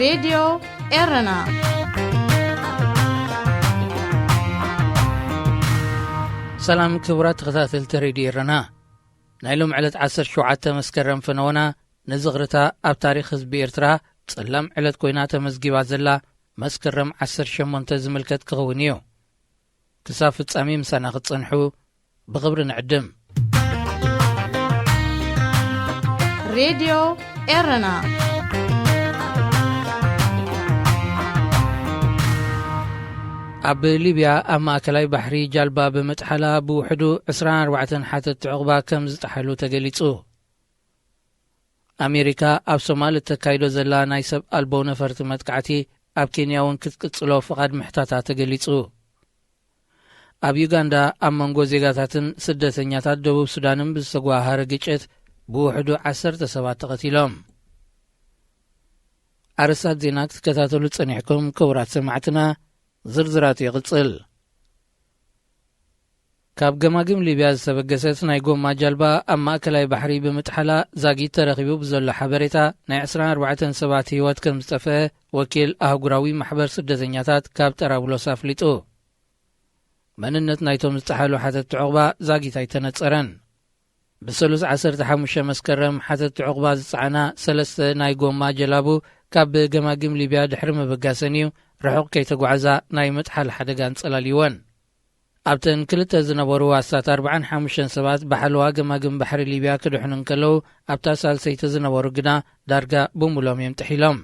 راديو إيرنا سلام كبرات تخاتلت راديو إيرنا نايلوم علت 17 مسكرم فنونا نزغرتا اب تاريخ حزب ኤርትራ ጸላም ዕለት ኮይና ተመዝጊባ ዘላ መስከረም 18 ዝምልከት ክኸውን እዩ ክሳብ ፍጻሜ ምሳና ክጽንሑ ብኽብሪ ንዕድም راديو إيرنا ኣብ ሊብያ ኣብ ማእከላይ ባሕሪ ጃልባ ብምጥሓላ ብውሕዱ 24 ሓተት ዕቕባ ከም ዝጠሓሉ ተገሊጹ ኣሜሪካ ኣብ ሶማሊ ተካይዶ ዘላ ናይ ሰብ ኣልቦ ነፈርቲ መጥቃዕቲ ኣብ ኬንያውን ክትቅጽሎ ፍቓድ ምሕታታ ተገሊጹ ኣብ ዩጋንዳ ኣብ መንጎ ዜጋታትን ስደተኛታት ደቡብ ሱዳንን ብዝተጓሃረ ግጭት ብውሕዱ 10 ሰባት ተቐቲሎም ኣርእስታት ዜና ክትከታተሉ ጸኒሕኩም ክቡራት ሰማዕትና ዝርዝራት ይቕጽል ካብ ገማግም ሊብያ ዝተበገሰት ናይ ጎማ ጃልባ ኣብ ማእከላይ ባሕሪ ብምጥሓላ ዛጊት ተረኺቡ ብዘሎ ሓበሬታ ናይ 24 ሰባት ህይወት ከም ዝጠፍአ ወኪል ኣህጉራዊ ማሕበር ስደተኛታት ካብ ጠራብሎስ ኣፍሊጡ መንነት ናይቶም ዝጠሓሉ ሓተት ዕቕባ ዛጊት ኣይተነጸረን ብሰሉስ 15 መስከረም ሓተት ዕቕባ ዝጸዓና 3 ናይ ጎማ ጀላቡ ካብ ገማግም ሊብያ ድሕሪ መበጋሰን እዩ ርሑቕ ከይተጓዓዛ ናይ መጥሓል ሓደጋን ጸላልይወን ኣብተን ክልተ ዝነበሩ ዋሳት 45 ሰባት ብሓለዋ ገማግም ባሕሪ ሊብያ ክድሕኑ እንከለዉ ኣብታ ሳልሰይቲ ዝነበሩ ግና ዳርጋ ብሙሎም እዮም ጥሒሎም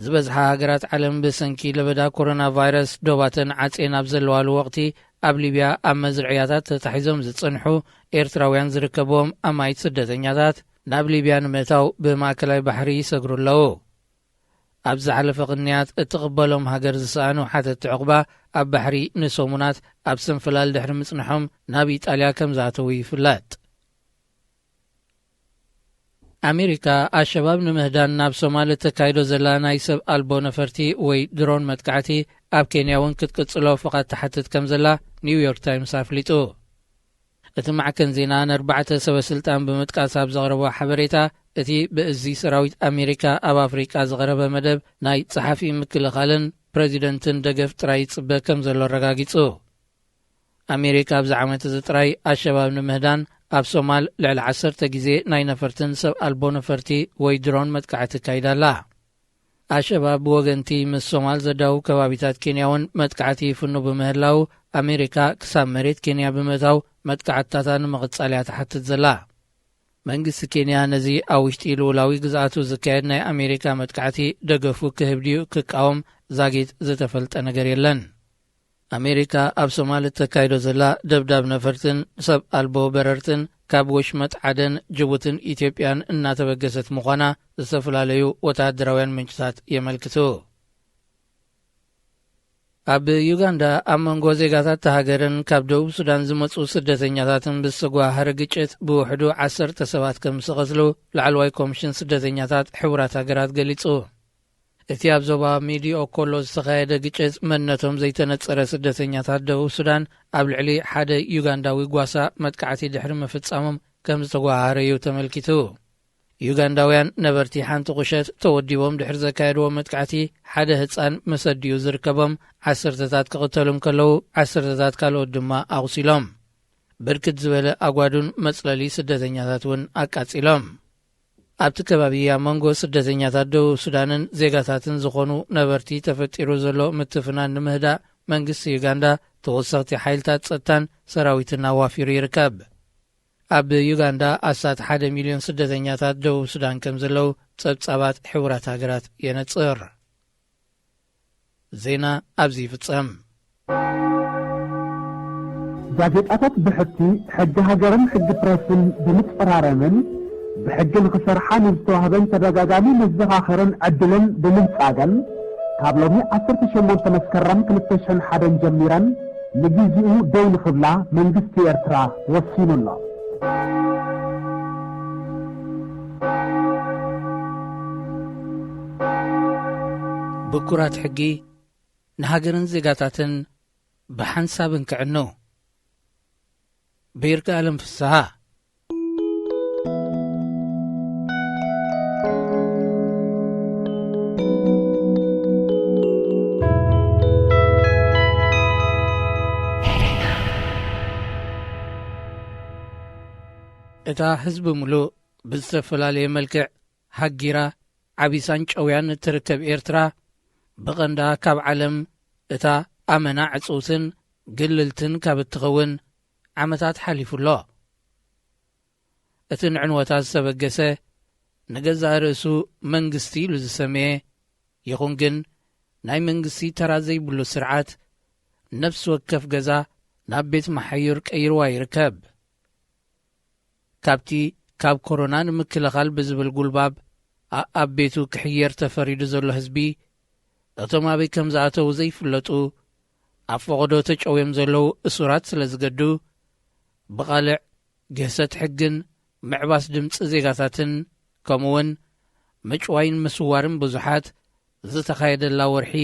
ዝበዝሓ ሃገራት ዓለም ብሰንኪ ለበዳ ኮሮና ቫይረስ ዶባተን ዓጼን ኣብ ዘለዋሉ ወቕቲ ኣብ ሊብያ ኣብ መዝርዕያታት ተታሒዞም ዝጽንሑ ኤርትራውያን ዝርከቦም ኣማይት ስደተኛታት ናብ ሊብያ ንምእታው ብማእከላይ ባሕሪ ይሰግሩ ኣለዉ ኣብ ዝሓለፈ ቅንያት እትቕበሎም ሃገር ዝሰኣኑ ሓተት ዕቕባ ኣብ ባሕሪ ንሰሙናት ኣብ ስንፍላል ድሕሪ ምጽንሖም ናብ ኢጣልያ ከም ዝኣተዉ ይፍለጥ ኣሜሪካ ኣሸባብ ንምህዳን ናብ ሶማሊ ተካይዶ ዘላ ናይ ሰብ ኣልቦ ነፈርቲ ወይ ድሮን መጥቃዕቲ ኣብ ኬንያውን ክትቅጽሎ ፍቓድ ተሓትት ከም ዘላ ኒውዮርክ ታይምስ ኣፍሊጡ እቲ ማዕከን ዜና ን4 ሰበስልጣን ብምጥቃስ ኣብ ዘቕረቦ ሓበሬታ እቲ ብእዚ ሰራዊት ኣሜሪካ ኣብ ኣፍሪቃ ዝቐረበ መደብ ናይ ጸሓፊ ምክልኻልን ፕሬዚደንትን ደገፍ ጥራይ ይጽበ ከም ዘሎ ረጋጊጹ ኣሜሪካ ኣብዚ ዓመት እዚ ጥራይ ኣሸባብ ንምህዳን ኣብ ሶማል ልዕሊ 10 ግዜ ናይ ነፈርትን ሰብ ኣልቦ ነፈርቲ ወይ ድሮን መጥቃዕቲ ካይዳላ ኣሸባብ ብወገንቲ ምስ ሶማል ዘዳው ከባቢታት ኬንያውን መጥቃዕቲ ይፍኑ ብምህላው ኣሜሪካ ክሳብ መሬት ኬንያ ብምእታው መጥቃዕትታታ ንምቕጻልያ ተሓትት ዘላ መንግስቲ ኬንያ ነዚ ኣብ ውሽጢ ልውላዊ ግዝኣቱ ዝካየድ ናይ ኣሜሪካ መጥቃዕቲ ደገፉ ክህብ ድዩ ክቃወም ዛጊት ዝተፈልጠ ነገር የለን ኣሜሪካ ኣብ ሶማሊ ተካይዶ ዘላ ደብዳብ ነፈርትን ሰብ ኣልቦ በረርትን ካብ ወሽመጥ ዓደን ጅቡትን ኢትዮጵያን እናተበገሰት ምዃና ዝተፈላለዩ ወታደራውያን ምንጭታት የመልክቱ ኣብ ዩጋንዳ ኣብ መንጎ ዜጋታት ተሃገርን ካብ ደቡብ ሱዳን ዝመጹ ስደተኛታትን ብዝተጓሃረ ግጭት ብውሕዱ 10 ሰባት ከም ዝቐትሉ ላዕለዋይ ኮሚሽን ስደተኛታት ሕቡራት ሃገራት ገሊጹ እቲ ኣብ ዞባ ሚዲኦ ኮሎ ዝተኻየደ ግጭት መንነቶም ዘይተነጸረ ስደተኛታት ደቡብ ሱዳን ኣብ ልዕሊ ሓደ ዩጋንዳዊ ጓሳ መጥቃዕቲ ድሕሪ ምፍጻሞም ከም ዝተጓሃረ እዩ ተመልኪቱ ዩጋንዳውያን ነበርቲ ሓንቲ ቁሸት ተወዲቦም ድሕሪ ዘካየድዎ መጥቃዕቲ ሓደ ህፃን መሰድዩ ዝርከቦም 10ታት ክቕተሉ እንከለዉ 10ታት ካልኦት ድማ ኣቑሲሎም ብርክት ዝበለ ኣጓዱን መጽለሊ ስደተኛታት እውን ኣቃጺሎም ኣብቲ ከባቢ ኣብ መንጎ ስደተኛታት ደቡብ ሱዳንን ዜጋታትን ዝኾኑ ነበርቲ ተፈጢሩ ዘሎ ምትፍናን ንምህዳእ መንግስቲ ዩጋንዳ ተወሰኽቲ ሓይልታት ጸጥታን ሰራዊትን ኣዋፊሩ ይርከብ ኣብ ዩጋንዳ ኣሳት 1 ሚልዮን ስደተኛታት ደቡብ ሱዳን ከም ዘለው ጸብጻባት ሕቡራት ሃገራት የነጽር ዜና ኣብዚ ይፍጸም ጋዜጣታት ብሕቲ ሕጊ ሃገርን ሕጊ ፕረስን ብምጽራረምን ብሕጊ ንኽሰርሓ ንዝተዋህበን ተደጋጋሚ መዘኻኸርን ዕድልን ብምንጻገን ካብ ሎሚ 18 መስከረም 2001 ጀሚረን ንጊዜኡ ደው ንኽብላ መንግስቲ ኤርትራ ወሲኑ ኣሎ ብኩራት ሕጊ ንሃገርን ዜጋታትን ብሓንሳብን ክዕኑ ብይርጋለም ፍስሓ እታ ህዝቢ ሙሉእ ብዝተፈላለየ መልክዕ ሃጊራ ዓቢሳን ጨውያን እትርከብ ኤርትራ ብቐንዳ ካብ ዓለም እታ ኣመና ዕጹውትን ግልልትን ካብ እትኸውን ዓመታት ሓሊፉሎ። እቲ ንዕንወታት ዝተበገሰ ንገዛእ ርእሱ መንግስቲ ኢሉ ዝሰመየ ይኹን ግን ናይ መንግስቲ ተራ ዘይብሉ ስርዓት ነፍሲ ወከፍ ገዛ ናብ ቤት መሓይር ቀይርዋ ይርከብ። ካብቲ ካብ ኮሮና ንምክልኻል ብዝብል ጉልባብ ኣብ ቤቱ ክሕየር ተፈሪዱ ዘሎ ህዝቢ እቶም ኣበይ ከም ዝኣተዉ ዘይፍለጡ ኣብ ፈቕዶ ተጨውዮም ዘለዉ እሱራት ስለ ዝገዱ ብቓልዕ ግህሰት ሕግን ምዕባስ ድምፂ ዜጋታትን ከምኡውን ምጭዋይን ምስዋርን ብዙሓት ዝተኻየደላ ወርሒ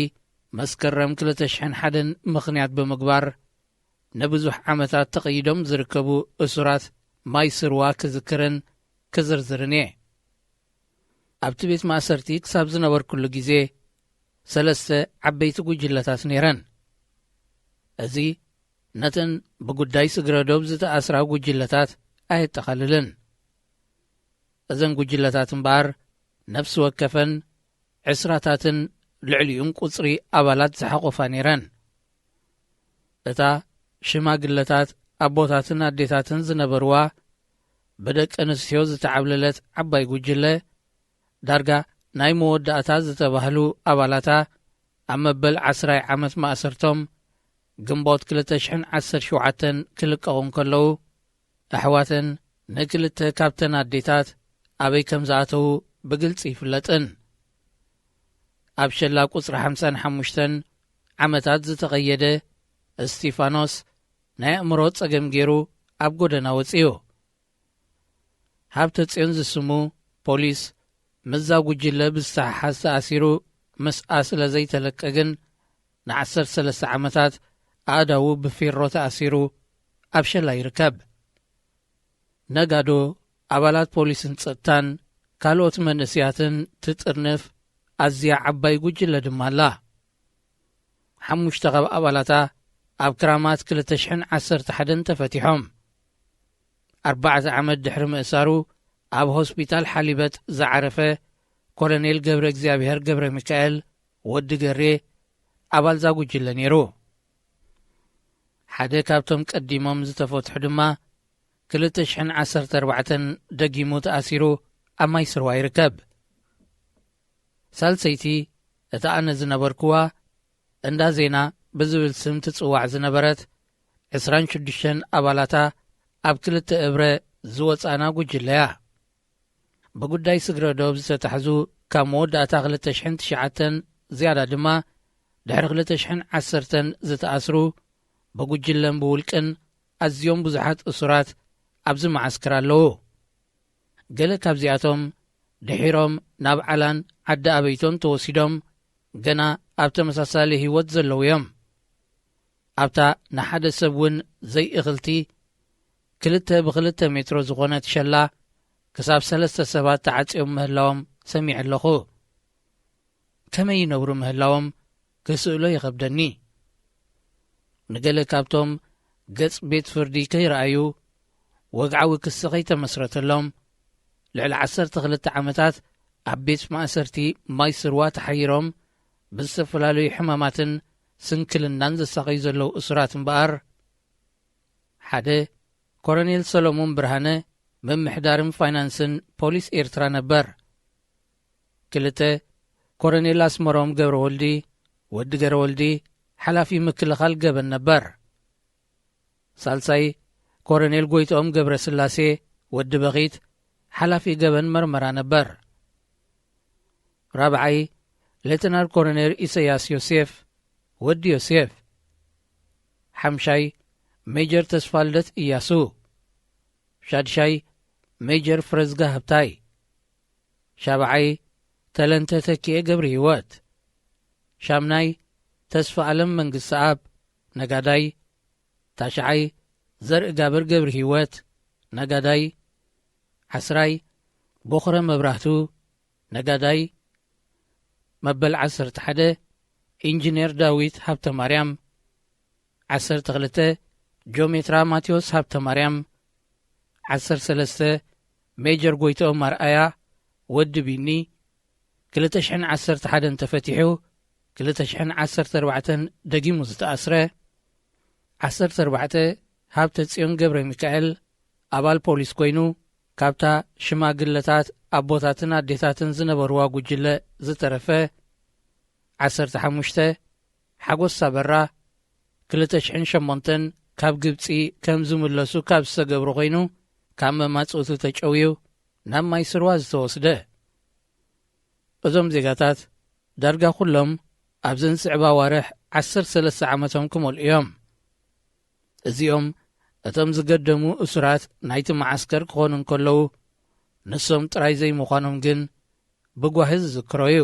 መስከረም 2001 ምኽንያት ብምግባር ንብዙሕ ዓመታት ተቐይዶም ዝርከቡ እሱራት ማይ ስርዋ ክዝክርን ክዝርዝርን እየ። ኣብቲ ቤት ማእሰርቲ ክሳብ ዝነበርኩሉ ግዜ 3 ዓበይቲ ጉጅለታት ነይረን። እዚ ነተን ብጉዳይ ስግረዶብ ዝተኣስራ ጉጅለታት ኣየጠቓልልን። እዘን ጉጅለታት እምበኣር ነፍሲ ወከፈን 20ታትን ልዕሊኡን ቁፅሪ ኣባላት ዝሓቖፋ ነይረን። እታ ሽማግለታት ኣቦታትን ኣዴታትን ዝነበርዋ ብደቂ ኣንስትዮ ዝተዓብለለት ዓባይ ጉጅለ ዳርጋ ናይ መወዳእታ ዝተባህሉ ኣባላታ ኣብ መበል 10 ዓመት ማእሰርቶም ግንቦት 2017 ክልቀቑ ከለዉ ኣሕዋተን ንክልተ ካብተን ኣዴታት ኣበይ ከም ዝኣተዉ ብግልፂ ይፍለጥን። ኣብ ሸላ ቁፅሪ 55 ዓመታት ዝተቐየደ እስጢፋኖስ ናይ ኣእምሮ ጸገም ገይሩ ኣብ ጎደና ወፂኡ። ሃብተ ጽዮን ዝስሙ ፖሊስ ምዛ ጉጅለ ብዝተሓሓዝ ተኣሲሩ ምስኣ ስለ ዘይተለቀግን ን13 ዓመታት ኣእዳዉ ብፌሮ ተኣሲሩ ኣብ ሸላ ይርከብ። ነጋዶ ኣባላት ፖሊስን ጸጥታን ካልኦት መንእስያትን ትጥርንፍ ኣዝያ ዓባይ ጉጅለ ድማ ኣላ። 5 ካብ ኣባላታ ኣብ ክራማት 2011 ተፈቲሖም 4 ዓመት ድሕሪ ምእሳሩ ኣብ ሆስፒታል ሓሊበት ዝዓረፈ ኮሎኔል ገብረ እግዚኣብሔር ገብረ ሚካኤል ወዲ ገሬ ኣባል ዛ ጉጅለ ነይሩ። ሓደ ካብቶም ቀዲሞም ዝተፈትሑ ድማ 2014 ደጊሙ ተኣሲሩ ኣብ ማይ ስርዋ ይርከብ። ሳልሰይቲ እታ ኣነ ዝነበርክዋ እንዳ ዜና ብዝብል ስም ትጽዋዕ ዝነበረት 26 ኣባላታ ኣብ 2 እብረ ዝወፃና ጉጅለያ ብጉዳይ ስግረዶብ ዝተታሕዙ ካብ መወዳእታ 2009 ዝያዳ ድማ ድሕሪ 2010 ዝተኣስሩ ብጉጅለን ብውልቅን ኣዝዮም ብዙሓት እሱራት ኣብዚ መዓስከር ኣለዉ። ገለ ካብዚኣቶም ድሒሮም ናብ ዓላን ዓዲ ኣበይቶን ተወሲዶም ገና ኣብ ተመሳሳሊ ህይወት ዘለዉ እዮም። ኣብታ ንሓደ ሰብ እውን ዘይእኽልቲ 2 ብ2 ሜትሮ ዝኾነት ሸላ ክሳብ 3 ሰባት ተዓፂኦም ምህላዎም ሰሚዕ ኣለኹ። ከመይ ይነብሩ ምህላዎም ክስእሎ ይኸብደኒ። ንገለ ካብቶም ገጽ ቤት ፍርዲ ከይረኣዩ ወግዓዊ ክሲ ከይተመስረተሎም ልዕሊ 12 ዓመታት ኣብ ቤት ማእሰርቲ ማይ ስርዋ ተሓይሮም ብዝተፈላለዩ ሕማማትን ስንክልናን ዘሳቐዩ ዘለዉ እሱራት እምበኣር ሓደ ኮሎኔል ሰሎሞን ብርሃነ ምምሕዳርን ፋይናንስን ፖሊስ ኤርትራ ነበር። 2 ኮሎኔል ኣስመሮም ገብረ ወልዲ ወዲ ገረ ወልዲ ሓላፊ ምክልኻል ገበን ነበር። ሳልሳይ ኮሎኔል ጎይቶኦም ገብረ ስላሴ ወዲ በኺት ሓላፊ ገበን መርመራ ነበር። 4 ሌተናል ኮሎኔል ኢሳያስ ዮሴፍ ወዲ ዮሴፍ። 5 ሜጀር ተስፋልደት ኢያሱ። 6 ሜጀር ፍረዝጋ ሃብታይ። 7 ተለንተ ተኪኤ ገብሪ ህይወት። 8 ተስፋ ዓለም መንግስቲ ኣብ ነጋዳይ። 9 ዘርኢ ጋብር ገብሪ ህይወት ነጋዳይ። 10 ቦኽረ መብራህቱ ነጋዳይ። መበል 11 ኢንጂነር ዳዊት ሃብተ ማርያም። 12 ጆሜትራ ማቴዎስ ሃብተ ማርያም። 13 ሜጀር ጎይቶኦም ኣርኣያ ወዲ ቢኒ 2011 ተፈቲሑ 2014 ደጊሙ ዝተኣስረ 14 ሃብተ ጽዮን ገብረ ሚካኤል ኣባል ፖሊስ ኮይኑ ካብታ ሽማግለታት ኣቦታትን ኣዴታትን ዝነበርዋ ጉጅለ ዝተረፈ 15 ሓጎስ ሳበራ 2008 ካብ ግብፂ ከም ዝምለሱ ካብ ዝተገብሩ ኮይኑ ካብ መማጽእቱ ተጨውዩ ናብ ማይ ስርዋ ዝተወስደ እዞም ዜጋታት ዳርጋ ኩሎም ኣብ ዘንስዕባ ዋርሕ 13 ዓመቶም ክመልኡ እዮም እዚኦም እቶም ዝገደሙ እሱራት ናይቲ መዓስከር ክኾኑ እንከለዉ ንሶም ጥራይ ዘይምዃኖም ግን ብጓሂ ዝዝክሮ እዩ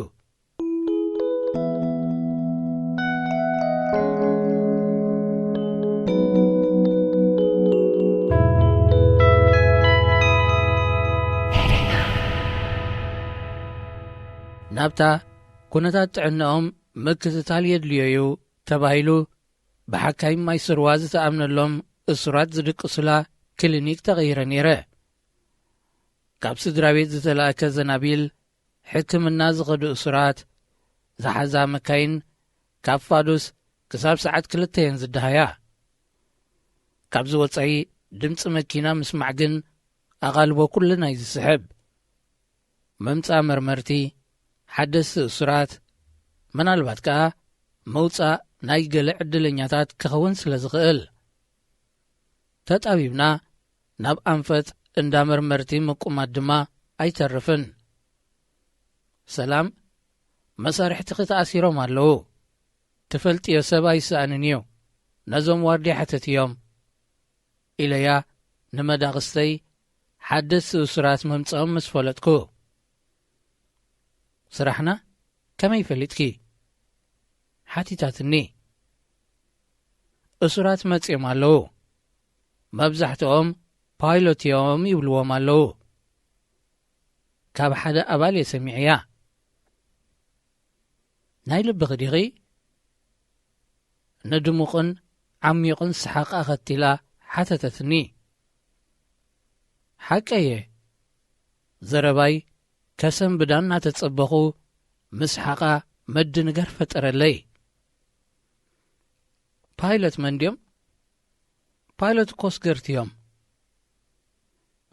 ናብታ ኩነታት ጥዕንኦም ምክትታል የድልዮ እዩ ተባሂሉ ብሓካይ ማይ ስርዋ ዝተኣምነሎም እሱራት ዝድቅሱላ ክሊኒክ ተቐይረ ነይረ ካብ ስድራ ቤት ዝተላእከ ዘናቢል ሕክምና ዝኸዱ እሱራት ዝሓዛ መካይን ካብ ፋዱስ ክሳብ ሰዓት 2 ዝድሃያ ካብ ዝወፃኢ ድምፂ መኪና ምስማዕ ግን ኣቓልቦ ኩልና ይዝስሕብ መምፃ መርመርቲ ሓደስቲ እሱራት ምናልባት ከዓ መውፃእ ናይ ገለ ዕድለኛታት ክኸውን ስለ ዝኽእል ተጣቢብና ናብ ኣንፈት እንዳ መርመርቲ ምቁማት ድማ ኣይተርፍን ሰላም መሳርሕቲ ተኣሲሮም ኣለዉ ትፈልጥዮ ሰብ ኣይሰኣንን እዩ ነዞም ዋርዲ ሓተት እዮም ኢለያ ንመዳቕስተይ ሓደስቲ እሱራት መምፅኦም ምስ ፈለጥኩ ስራሕና ከመይ ፈሊጥኪ ሓቲታትኒ እሱራት መፅኦም ኣለዉ መብዛሕትኦም ፓይሎት እዮም ይብልዎም ኣለዉ ካብ ሓደ ኣባል የሰሚዕ እያ ናይ ልቢ ኽዲኺ ንድሙቕን ዓሚቕን ሰሓቕ ኣኸቲላ ሓተተትኒ ሓቀየ ዘረባይ ከሰንብዳን እናተጸበኹ ምስ ሓቓ መዲ ንገር ፈጠረለይ ፓይሎት መንድዮም ፓይሎት ኮስገርቲ እዮም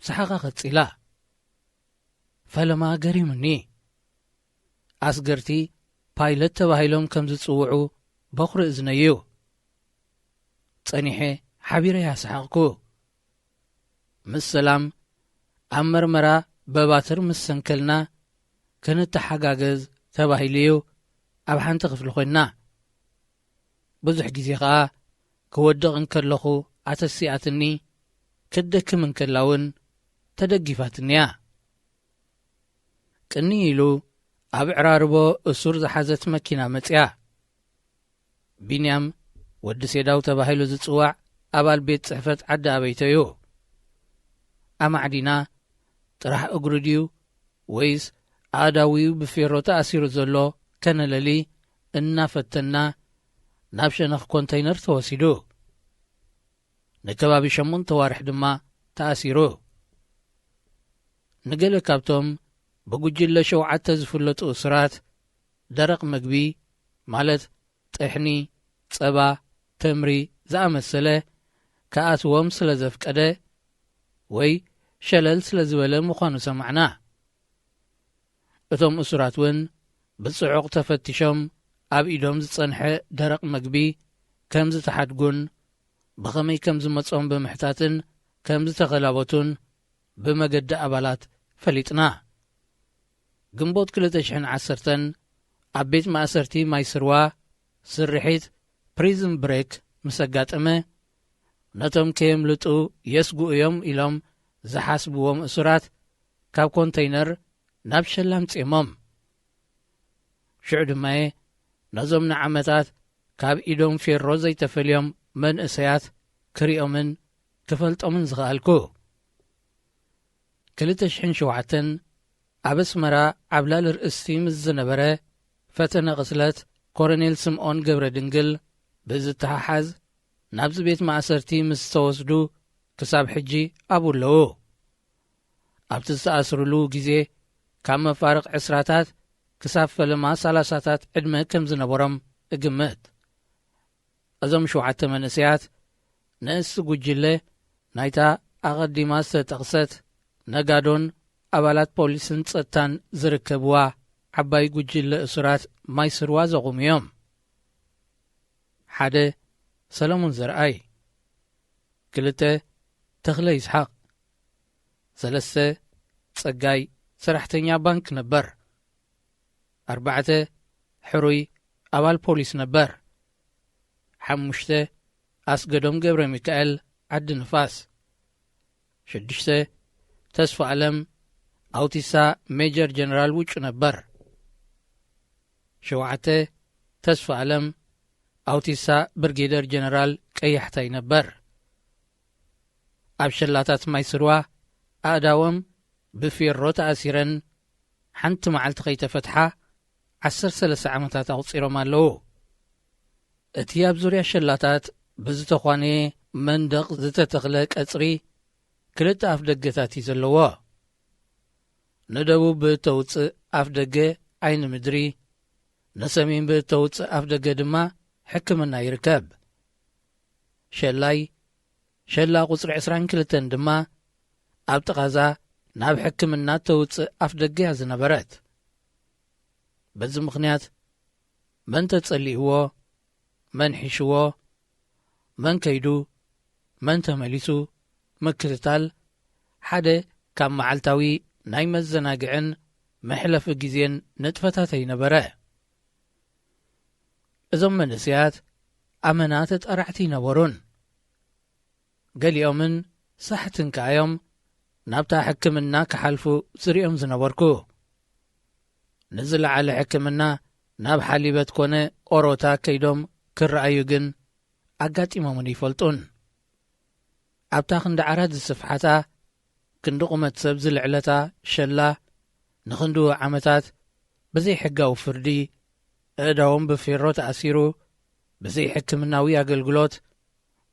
ሰሓቓ ኸጺላ ፈለማ ገሪሙኒ ኣስገርቲ ፓይሎት ተባሂሎም ከም ዝጽውዑ በኹሪ እዝነዩ ጸኒሐ ሓቢረ ያሰሓቕኩ ምስ ሰላም ኣብ መርመራ በባትር ምስ ሰንከልና ክንተሓጋገዝ ተባሂሉ እዩ ኣብ ሓንቲ ክፍሊ ኮይንና ብዙሕ ግዜ ከዓ ክወድቕ እንከለኹ ኣተሲኣትኒ ክደክም እንከላውን ተደጊፋትንያ ቅኒ ኢሉ ኣብ ዕራርቦ እሱር ዝሓዘት መኪና መፅያ ቢንያም ወዲ ሴዳው ተባሂሉ ዝጽዋዕ ኣባል ቤት ጽሕፈት ዓዲ ኣበይተ እዩ ኣማዕዲና ጥራሕ እግሩ ድዩ ወይስ ኣእዳዊኡ ብፌሮ ተኣሲሩ ዘሎ ከነለሊ እናፈተና ናብ ሸነኽ ኮንተይነር ተወሲዱ ንከባቢ 8 ዋርሕ ድማ ተኣሲሩ ንገለ ካብቶም ብጉጅለ 7 ዝፍለጡ እሱራት ደረቕ ምግቢ ማለት ጥሕኒ ጸባ ተምሪ ዝኣመሰለ ከኣትዎም ስለ ዘፍቀደ ወይ ሸለል ስለ ዝበለ ምዃኑ ሰማዕና እቶም እሱራት እውን ብጽዑቕ ተፈቲሾም ኣብ ኢዶም ዝጸንሐ ደረቕ ምግቢ ከም ዝተሓድጉን ብኸመይ ከም ዝመጾም ብምሕታትን ከም ዝተኸላበቱን ብመገዲ ኣባላት ፈሊጥና ግንቦት 2010 ኣብ ቤት ማእሰርቲ ማይ ስርዋ ስርሒት ፕሪዝን ብሬክ ምስ ኣጋጠመ ነቶም ከየምልጡ የስጉኡ እዮም ኢሎም ዝሓስብዎም እሱራት ካብ ኮንተይነር ናብ ሸላም ጺሞም ሽዑ ድማየ ነዞም ንዓመታት ካብ ኢዶም ፌሮ ዘይተፈልዮም መንእሰያት ክሪኦምን ክፈልጦምን ዝኽኣልኩ 2007 ኣብ ኣስመራ ዓብላል ርእስቲ ምስ ዝነበረ ፈተነ ቕስለት ኮሎኔል ስምዖን ገብረ ድንግል ብዝተሓሓዝ ናብዚ ቤት ማእሰርቲ ምስ ተወስዱ ክሳብ ሕጂ ኣብኡ ኣለዉ ኣብቲ ዝተኣስሩሉ ግዜ ካብ መፋርቕ 20ታት ክሳብ ፈለማ 30ታት ዕድመ ከም ዝነበሮም እግምት። እዞም 7 መንእሰያት ንእስ ጉጅለ ናይታ ኣቐዲማ ዝተጠቕሰት ነጋዶን ኣባላት ፖሊስን ጸጥታን ዝርከብዋ ዓባይ ጉጅለ እሱራት ማይ ስርዋ ዘቑሙ እዮም። 1 ሰሎሞን ዘርኣይ፣ 2 ተኽለ ይስሓቕ፣ 3 ጸጋይ ሰራሕተኛ ባንክ ነበር፣ 4 ሕሩይ ኣባል ፖሊስ ነበር፣ 5 ኣስገዶም ገብረ ሚካኤል ዓዲ ንፋስ፣ 6 ተስፋ ዓለም ኣውቲሳ ሜጀር ጀነራል ውጭ ነበር፣ 7 ተስፋ ዓለም ኣውቲሳ ብርጌደር ጀነራል ቀያሕታይ ነበር። ኣብ ሸላታት ማይ ስርዋ ኣእዳዎም ብፌሮ ተኣሲረን ሓንቲ መዓልቲ ከይተፈትሓ 13 ዓመታት ኣቝፂሮም ኣለዉ። እቲ ኣብ ዙርያ ሸላታት ብዝተዃነየ መንደቕ ዝተተኽለ ቀጽሪ 2 ኣፍ ደገታት እዩ ዘለዎ። ንደቡብ ብእተውፅእ ኣፍ ደገ ዓይኒ ምድሪ፣ ንሰሜን ብእተውፅእ ኣፍ ደገ ድማ ሕክምና ይርከብ። ሸላይ ሸላ ቁፅሪ 22 ድማ ኣብ ጥቓዛ ናብ ሕክምና ተውፅእ ኣፍ ደገ እያ ዝነበረት። በዚ ምኽንያት መን ተጸሊእዎ፣ መን ሒሽዎ፣ መን ከይዱ፣ መን ተመሊሱ ምክትታል ሓደ ካብ መዓልታዊ ናይ መዘናግዕን መሕለፊ ግዜን ንጥፈታት ኣይነበረ። እዞም መንእሰያት ኣመና ተጠራዕቲ ይነበሩን። ገሊኦምን ሳሕትን ከኣዮም ናብታ ሕክምና ክሓልፉ ዝርኦም ዝነበርኩ። ንዝለዓለ ሕክምና ናብ ሓሊበት ኮነ ኦሮታ ከይዶም ክረኣዩ ግን ኣጋጢሞምን ይፈልጡን። ኣብታ ክንዲ ዓራት ዝስፍሓታ ክንዲ ቁመት ሰብ ዝልዕለታ ሸላ ንኽንዲ ዓመታት ብዘይ ሕጋዊ ፍርዲ ኣእዳዎም ብፌሮ ተኣሲሩ ብዘይ ሕክምናዊ ኣገልግሎት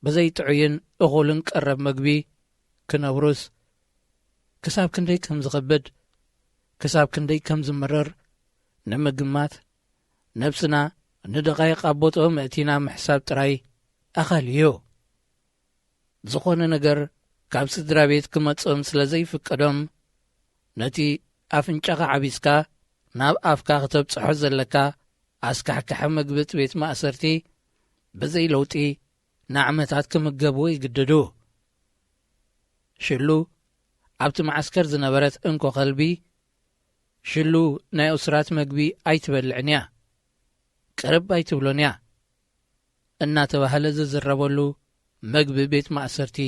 ብዘይ ጥዑይን እኹልን ቀረብ መግቢ ክነብሩስ ክሳብ ክንደይ ከም ዝኸብድ ክሳብ ክንደይ ከም ዝምርር ንምግማት ነብስና ንደቓይቕ ኣቦጦ ምእቲና ምሕሳብ ጥራይ ኣኻል እዩ። ዝኾነ ነገር ካብ ስድራ ቤት ክመጽኦም ስለ ዘይፍቀዶም ነቲ ኣፍንጫኻ ዓቢስካ ናብ ኣፍካ ክተብጽሖ ዘለካ ኣስካሕካሐ መግብት ቤት ማእሰርቲ ብዘይ ለውጢ ንዓመታት ክምገብዎ ይግድዱ። ሽሉ ኣብቲ ማዓስከር ዝነበረት እንኮ ኸልቢ ሽሉ ናይ እስራት መግቢ ኣይትበልዕን እያ፣ ቅርብ ኣይትብሎን እያ እናተባህለ ዝዝረበሉ መግቢ ቤት ማእሰርቲ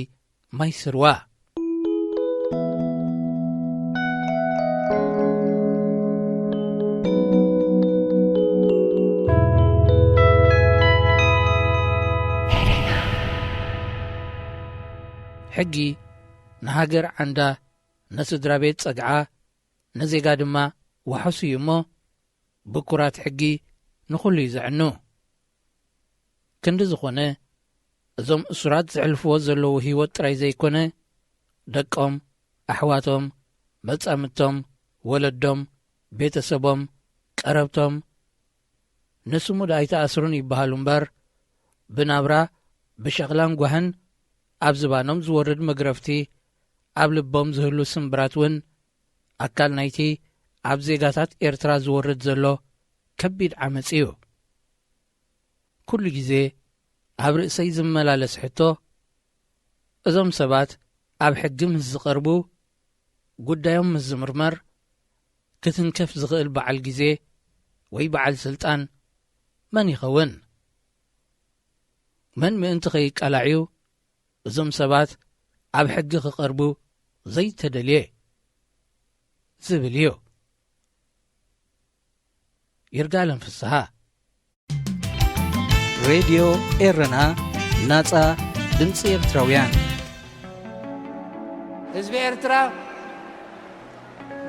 ማይ ስርዋ። ሕጊ ንሃገር ዓንዳ ነስድራ ቤት ጸግዓ ነዜጋ ድማ ዋሕሱ እዩ እሞ ብኩራት ሕጊ ንኹሉ ይዘዕኑ። ክንዲ ዝኾነ እዞም እሱራት ዝሕልፍዎ ዘለዉ ህይወት ጥራይ ዘይኮነ ደቆም፣ ኣሕዋቶም፣ መጻምቶም፣ ወለዶም፣ ቤተሰቦም፣ ቀረብቶም ንስሙድ ኣይተኣስሩን ይበሃሉ እምበር ብናብራ ብሸቕላን ጓህን ኣብ ዝባኖም ዝወርድ መግረፍቲ ኣብ ልቦም ዝህሉ ስምብራት እውን ኣካል ናይቲ ኣብ ዜጋታት ኤርትራ ዝወርድ ዘሎ ከቢድ ዓመፅ እዩ። ኩሉ ግዜ ኣብ ርእሰይ ዝመላለስ ሕቶ እዞም ሰባት ኣብ ሕጊ ምስ ዝቐርቡ ጉዳዮም ምስ ዝምርመር ክትንከፍ ዝኽእል በዓል ግዜ ወይ በዓል ስልጣን መን ይኸውን? መን ምእንቲ ኸይቃላዕዩ እዞም ሰባት ኣብ ሕጊ ክቐርቡ ዘይተደልየ ዝብል እዩ። ይርጋለም ፍስሓ ሬድዮ ኤረና ናጻ ድምፂ ኤርትራውያን። ህዝቢ ኤርትራ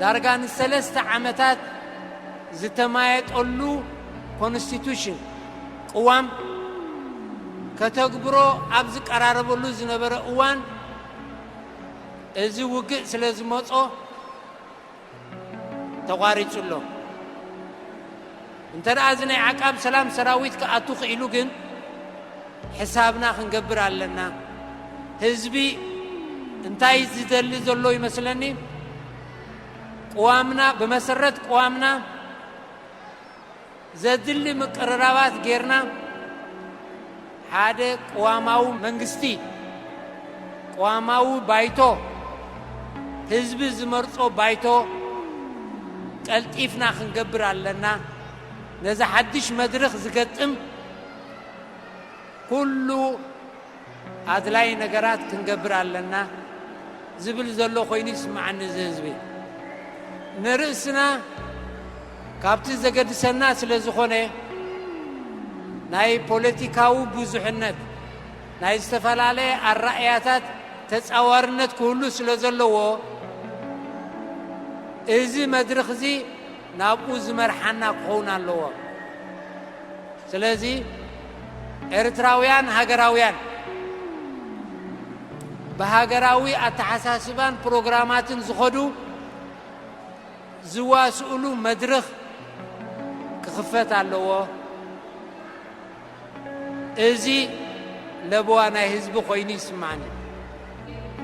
ዳርጋ ን3 ዓመታት ዝተማየጠሉ ኮንስቲቱሽን ቅዋም ከተግብሮ ኣብ ዝቀራረበሉ ዝነበረ እዋን እዚ ውግእ ስለ ዝመጾ ተቋሪጹሎ እንተ አዝናይ ዓቃብ ሰላም ሰራዊት ከአቱ ኺሉ ግን حسابنا ክንገብር ኣለና ህዝቢ እንታይ ዝደሊ ዘሎ ይመስለኒ ቋምና በመሰረት ቋምና ዘድሊ መቀረራባት ጌርና ሓደ ቋማው መንግስቲ ቋማው ባይቶ ህዝቢ ዝመርጾ ባይቶ ቀልጢፍና ክንገብር ኣለና ነዛ ሓድሽ መድረኽ ዝገጥም ኩሉ አድላይ ነገራት ክንገብር ኣለና ዝብል ዘሎ ኮይኑ ይስማዓኒ ህዝቢ ንርእስና ካብቲ ዘገድሰና ስለ ዝኾነ ናይ ፖለቲካው ብዙሕነት ናይ ዝተፈላለዩ አራእያታት ተጻዋርነት ኩሉ ስለ ዘለዎ እዚ መድረኽ እዚ ናብኡ ዝመርሓና ክኸውን ኣለዎ ስለዚ ኤርትራውያን ሃገራውያን በሃገራዊ አተሐሳስባን ፕሮግራማትን ዝኸዱ ዝዋስኡሉ መድረኽ ክኽፈት ኣለዎ እዚ ለብዋ ናይ ህዝቢ ኮይኑ ይስማዓኒ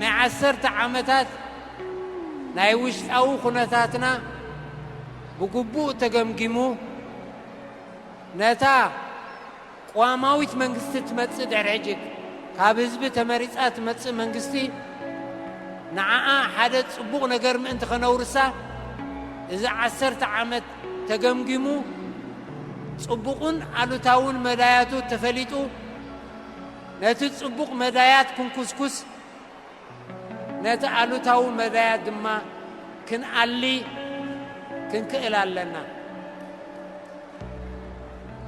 ናይ 10 ዓመታት ናይ ውሽጣዊ ኩነታትና ብግቡእ ተገምጊሙ ነታ ቋማዊት መንግስቲ ትመጽእ ድሕሪ ሕጂ ካብ ህዝቢ ተመሪጻ ትመጽእ መንግስቲ ንዓኣ ሓደ ጽቡቕ ነገር ምእንቲ ኸነውርሳ እዚ 10 ዓመት ተገምጊሙ ጽቡቕን አሉታውን መዳያቱ ተፈሊጡ ነቲ ጽቡቕ መዳያት ክንኩስኩስ ነቲ አሉታው መዳያት ድማ ክንአሊ ክንክእል ኣለና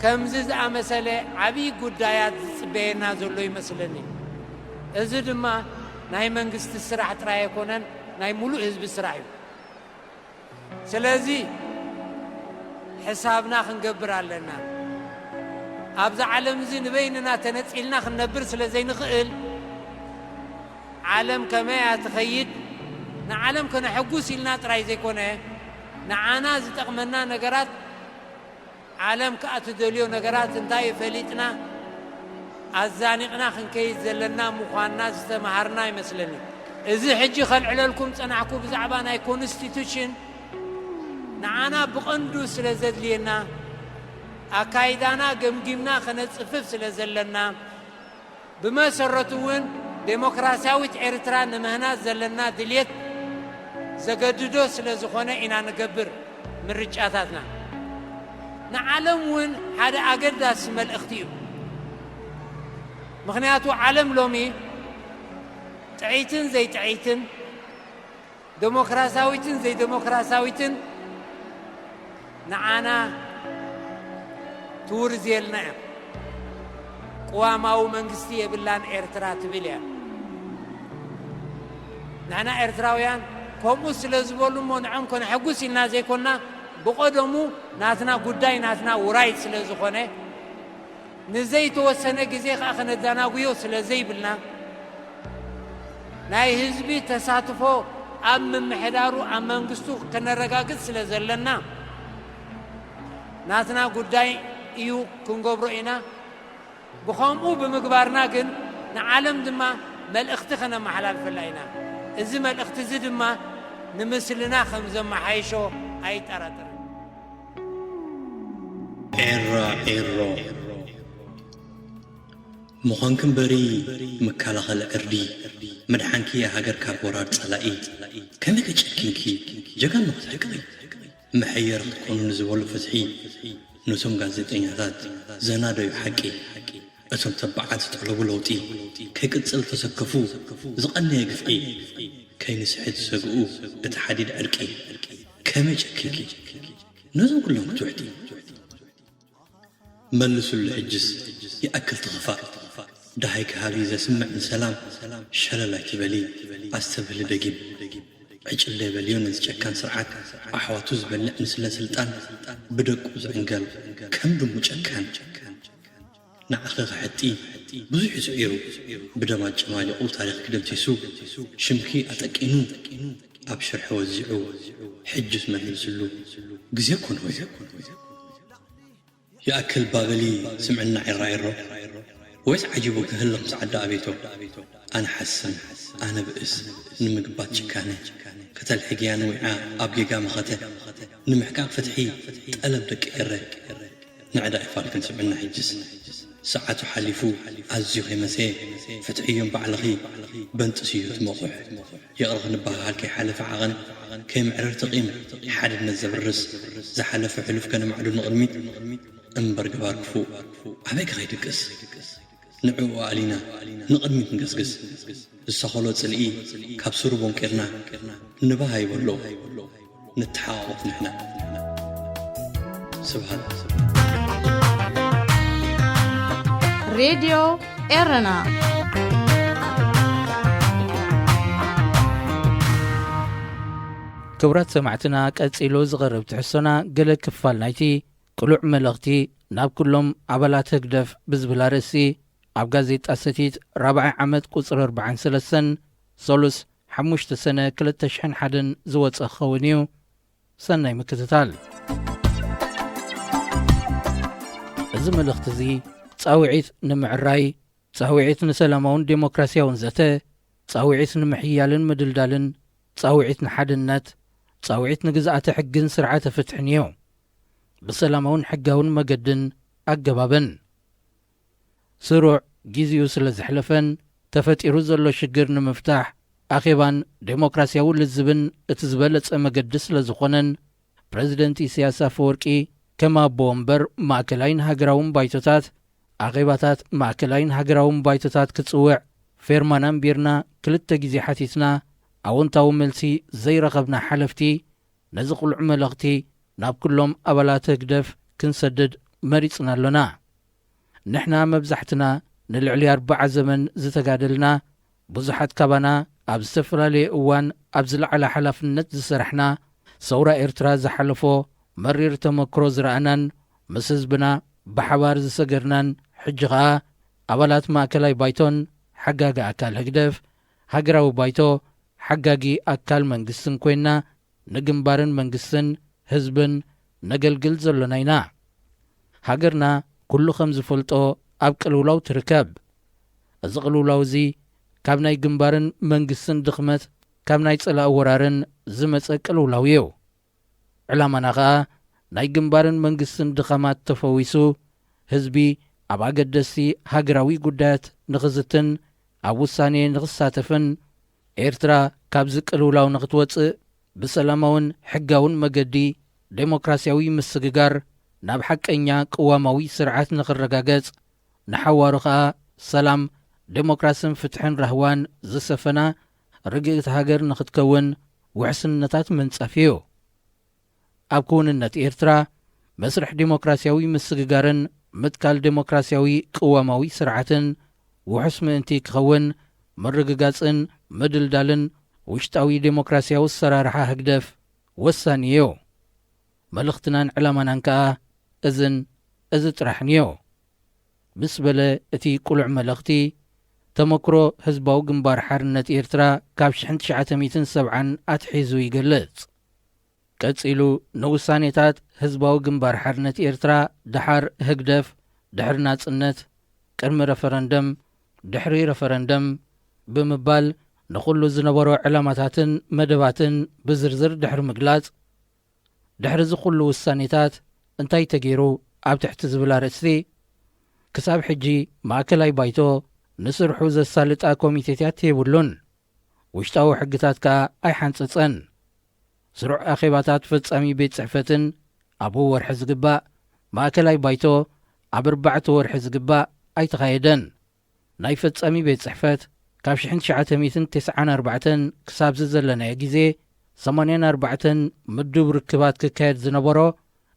ከምዚ ዝኣመሰለ ዓብይ ጉዳያት ዝጽበየና ዘሎ ይመስለኒ እዚ ድማ ናይ መንግስቲ ስራሕ ጥራይ ኣይኮነን ናይ ሙሉእ ህዝቢ ስራሕ እዩ ስለዚ ሕሳብና ክንገብር ኣለና ኣብዛ ዓለም እዚ ንበይንና ተነጺልና ክንነብር ስለ ዘይንኽእል ዓለም ከመይ ትኸይድ ንዓለም ከነሐጉስ ኢልና ጥራይ ዘይኮነ ንዓና ዝጠቕመና ነገራት ዓለም ከኣትደልዮ ነገራት እንታይ ፈሊጥና ኣዛኒቕና ክንከይድ ዘለና ምዃንና ዝተማሃርና ይመስለኒ እዚ ሕጂ ኸልዕለልኩም ፀናሕኩ ብዛዕባ ናይ ኮንስቲቱሽን ንዓና ብቐንዱ ስለ ዘድልየና ኣካይዳና ገምጊምና ኸነጽፍፍ ስለ ዘለና ብመሰረቱ እውን ዴሞክራሲያዊት ኤርትራ ንምህናት ዘለና ድልየት ዘገድዶ ስለ ዝኾነ ኢና ንገብር ምርጫታትና ንዓለም እውን ሓደ ኣገዳሲ መልእኽቲ እዩ ምኽንያቱ ዓለም ሎሚ ጥዒትን ዘይጥዒትን ዴሞክራሲያዊትን ዘይዴሞክራሲያዊትን ንዓና ትውርዝ የልና እያ قواماو منغستي يبلان إرترا تبليا نحن إرتراويان كومو سلزبولو منعم كون حقوسي الناس يكوننا بقدمو ناتنا قداي ناتنا ورايت سلزخونه نزي توسنه غزي اخنا داناغيو سلزي بلنا ناي حزبي تساتفو ام محدارو ام منغستو كنرغاغت سلزلنا ناتنا قداي يو كونغوبرو اينا بخومو بمقبارنا كن نعلم دما ملأخت خنا محلال فلاينا إذا ملأخت زد ما نمثلنا خمسة محايشو أي تراتر إيرو مخانكم بري مكالا خلا أردي مدحانكي يا هاجر كابورات سلائي كم يكتشكينكي جاكن نختكي محير تكون نزول فتحي نسوم غازتين هذات زنادو حقي أسم تبعات تطلبوا لوتي كي قتل تسكفو زقني يقفعي كي نسحد سقوه اتحديد عركي كما يشكيكي نزم كلهم كتوحدي ملسوا العجز يأكل تغفاء دهيك هذه إذا سمع من سلام شلالك بلي أستبهل دقيب عجل لي بليون نزجكان سرعات أحواتو زبلع مثل سلطان بدك وزعنقل كم دمو جكان نعخذ حتى بزح سعيرو بدما جمالي أول تاريخ كدم تيسو شمكي أتكينو أبشر حوزعو حجس من يسلو جزيكون هو يأكل بابلي سمعنا عرايرو ويس عجيبو كهلم سعد أبيتو أنا حسن أنا بئس نمقبات شكاني كتل حقيان وعاء أبقى مخته نمحكاك فتحي ألم دك إرك نعدا إفالكن سمعنا حجس ساعة حلفو عزيو خيمسي فتحيهم بعلغي بنت سيوت موضوع يغرغ نباها هالكي حلف عغن كي معرر تقيم حاد نزل الرس زحلف حلف كان معلوم نغرمي انبر قبار كفو عبيك غيدكس نعو علينا نقدمي نقسقس السخولات سلئي كابسورو بونكرنا نباها يولو نتحاوط نحنا سبحان راديو إرنا كبرات سمعتنا قصيلو زغرب تحسنا قل كفال نايتي قلوع ملغتي ناب كلهم عبالات هقدف بزبلا رسي عبقازيت أستيت 4 عمد قصر 43 سولس 5 سنة كل تشحن حدن زوات أخوانيو سنة مكتتال زم الاختزي تصاوعيت نمعراي تصاوعيت نسلامون ديمقراسيون زته تصاوعيت نمحيالن مدلدالن تصاوعيت نحدنت تصاوعيت نجزعة حقن سرعة فتحنيو بسلامون حقاون مقدن أقبابن سروع جيزيو سلزحلفن تفتيرو زلو شجر نمفتاح أخيبان ديمقراسيون للزبن اتزبلت مقدس لزخونن بريزيدنتي سياسة فوركي كما بومبر ماكلاين هاجراون بايتوتات عقباتات ماكلاين هاجراون بايتوتات كتصوع فيرمانان بيرنا كلتا جيزي حتيتنا أونتاو ملسي زي رغبنا حلفتي نزق العملغتي ناب كلهم أبلات قدف كنسدد مريصنا لنا نحنا مبزحتنا نلعلي 4 زمن زتقادلنا بزحت كبانا أبستفرا لي أوان أبزل على حلفنت زسرحنا صورة إرترا زحلفو مرير تمكرو زرعنان مسزبنا بحوار زسقرنان حجغا أبلات ماكلاي بايتون حقاقا أكال هقدف هقراو بايتو حقاقي أكال منقسن كوينا نقنبارن منقسن هزبن نقلقل زلناينا هاقرنا كل 5 فلطو أبقلولاو تركب أزغلولاو زي كابناي قنبارن منقسن دخمت كابناي تسألا ورارن زمت أكلولاو يو علامنا غا ناي قنبارن منقسن دخمات تفويسو هزبي أبا قدسي هاقراوي قدات نغزتن أبوساني نغساتفن إيرترا كابزك الولاو نغتوات بسلامون حقاون مقدي ديمقراسيوي مسققار ناب حق إنيا قواموي سرعات نغرقاقات نحوارخا سلام ديمقراسن فتحن رهوان زسفنا رقيت هاقر نغتكون وحسن نتات من صافيو أبكون النت إيرترا مسرح ديمقراسيوي مسققارن متكال ديمقراسيوي قواموي سرعاتن وحسم انتي كخون مرققاتن مدلدالن وشتاوي ديمقراسياو السرارحة هقدف وسانيو ملختنان علامانان كا ازت رحنيو بسبلة اتي قلع ملختي تمكرو هزباو قنبار حارنت إيرترا كاب 1970 أتحيزو يقلت كتسيلو نوسانيتات هزباو قنبار حارنت إيرترا دحار هقدف دحر ناتسنت كرم رفرندم دحري رفرندم بمبال نقولو زنبرو علاماتاتن مدباتن بزرزر دحر مقلات دحر زقلو السانيتات انتاي تقيرو عب تحت زبلا رأسي كساب حجي ماكلاي بايتو نسرحو زسالتا كوميتيتات يبولون وشتاو حقتات كا اي حانسسن سرع اخيباتات فتسامي بيت صحفتن ابو ورحز قبا ماكلاي بايتو عب 4 ورحز قبا اي تخايدن ناي فتسامي بيت صحفت كاب 1994 كساب زلنا يجيزي 84 مدب ركبات ككايد زنبرو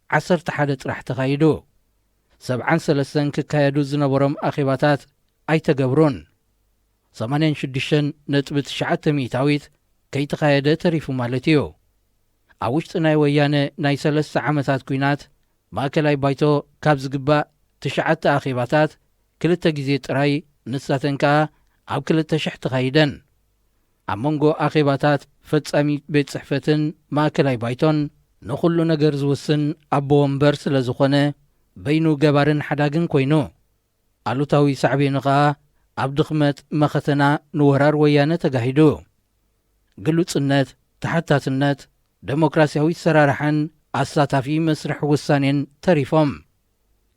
10 حدث راح تخايدو 73 ككايدو زنبرم أخيباتات أي تقبرون 86 نتبت 900 كي تخايدة تريفو مالتيو أوشت ناي ويانا ناي 3 عامتات كوينات ماكلاي بايتو كابز قبا 9 أخيباتات كلتا جزيت راي نساتن كا أو كلتا شح تخايدن ኣብ መንጎ ኣኼባታት ፈጻሚ ቤት ጽሕፈትን ማእከላይ ባይቶን ንኹሉ ነገር ዝውስን ኣቦ ወንበር ስለ ዝኾነ በይኑ ገባርን ሓዳግን ኮይኑ ኣሉታዊ ሳዕቤኑ ኸዓ ኣብ ድኽመት መኸተና ንወራር ወያነ ተጋሂዱ ግሉጽነት ተሓታትነት ዴሞክራስያዊ ሰራርሓን ኣሳታፊ መስርሕ ውሳኔን ተሪፎም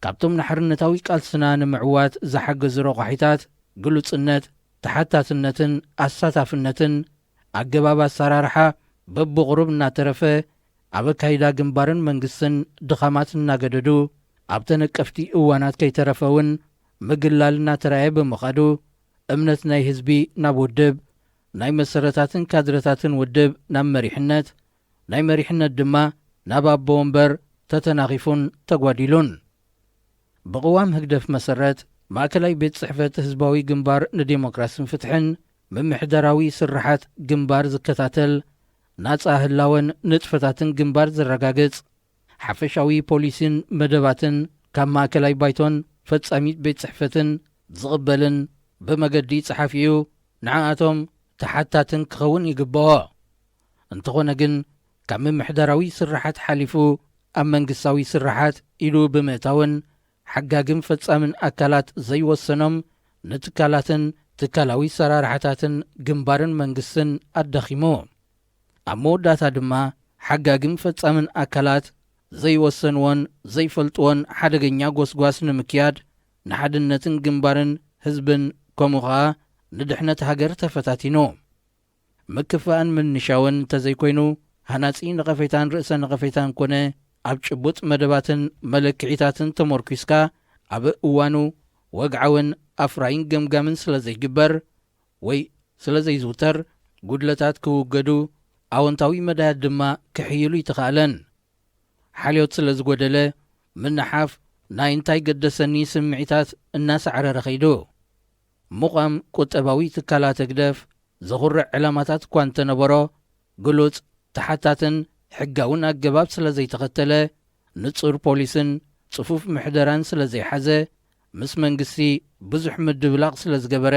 ካብቶም ናሕርነታዊ ቃልስና ንምዕዋት ዝሓገዙ ረቑሒታት ግሉጽነት ተሓታትነትን ኣሳታፍነትን ኣገባብ ኣሰራርሓ በብቕሩብ እናተረፈ ኣብ ኣካይዳ ግንባርን መንግስትን ድኻማት እናገደዱ ኣብ ተነቀፍቲ እዋናት ከይተረፈውን ምግላል እናተራየ ብምኻዱ እምነት ናይ ህዝቢ ናብ ውድብ ናይ መሰረታትን ካድረታትን ውድብ ናብ መሪሕነት ናይ መሪሕነት ድማ ናብ ኣቦ ወንበር ተተናኺፉን ተጓዲሉን ብቕዋም ህግደፍ መሰረት ማእከላይ ቤት ጽሕፈት ህዝባዊ ግንባር ንዴሞክራስን ፍትሕን ምምሕደራዊ ስራሓት ግንባር ዝከታተል ናጻ ህላወን ንጥፈታትን ግንባር ዝረጋግጽ ሓፈሻዊ ፖሊሲን መደባትን ካብ ማእከላይ ባይቶን ፈጻሚት ቤት ጽሕፈትን ዝቕበልን ብመገዲ ጸሓፊኡ ንዓኣቶም ተሓታትን ክኸውን ይግብኦ እንተኾነ ግን ካብ ምምሕደራዊ ስራሓት ሓሊፉ ኣብ መንግስታዊ ስራሓት ኢሉ ብምእታውን ሓጋግን ፈጻምን ኣካላት ዘይወሰኖም ንትካላትን ትካላዊ ሰራርሓታትን ግንባርን መንግስትን ኣዳኺሙ ኣብ መወዳእታ ድማ ሓጋግን ፈጻምን ኣካላት ዘይወሰንዎን ዘይፈልጥዎን ሓደገኛ ጎስጓስ ንምክያድ ንሓድነትን ግንባርን ህዝብን ከምኡ ኸዓ ንድሕነት ሃገር ተፈታቲኑ ምክፋእን ምንሻውን እንተዘይኮይኑ ሃናጺ ነቐፌታን ርእሰ ነቐፌታን ኮነ ኣብ ጭቡጥ መደባትን መለክዒታትን ተመርኪስካ ኣብ እዋኑ ወግዓውን ኣፍራይን ገምጋምን ስለ ዘይግበር ወይ ስለ ዘይዝውተር ጉድለታት ክውገዱ ኣወንታዊ መዳያት ድማ ክሕይሉ ይትኽኣለን ሓልዮት ስለ ዝጐደለ ምንሓፍ ናይ እንታይ ገደሰኒ ስምዒታት እናሰዕረረ ኸይዱ ምዃም ቁጠባዊ ትካላት ግደፍ ዘኹርዕ ዕላማታት እኳ እንተነበሮ ግሉጽ ተሓታትን ሕጋውን ኣገባብ ስለ ዘይተኸተለ ንጹር ፖሊስን ጽፉፍ ምሕደራን ስለ ዘይሓዘ ምስ መንግስቲ ብዙሕ ምድብላቕ ስለ ዝገበረ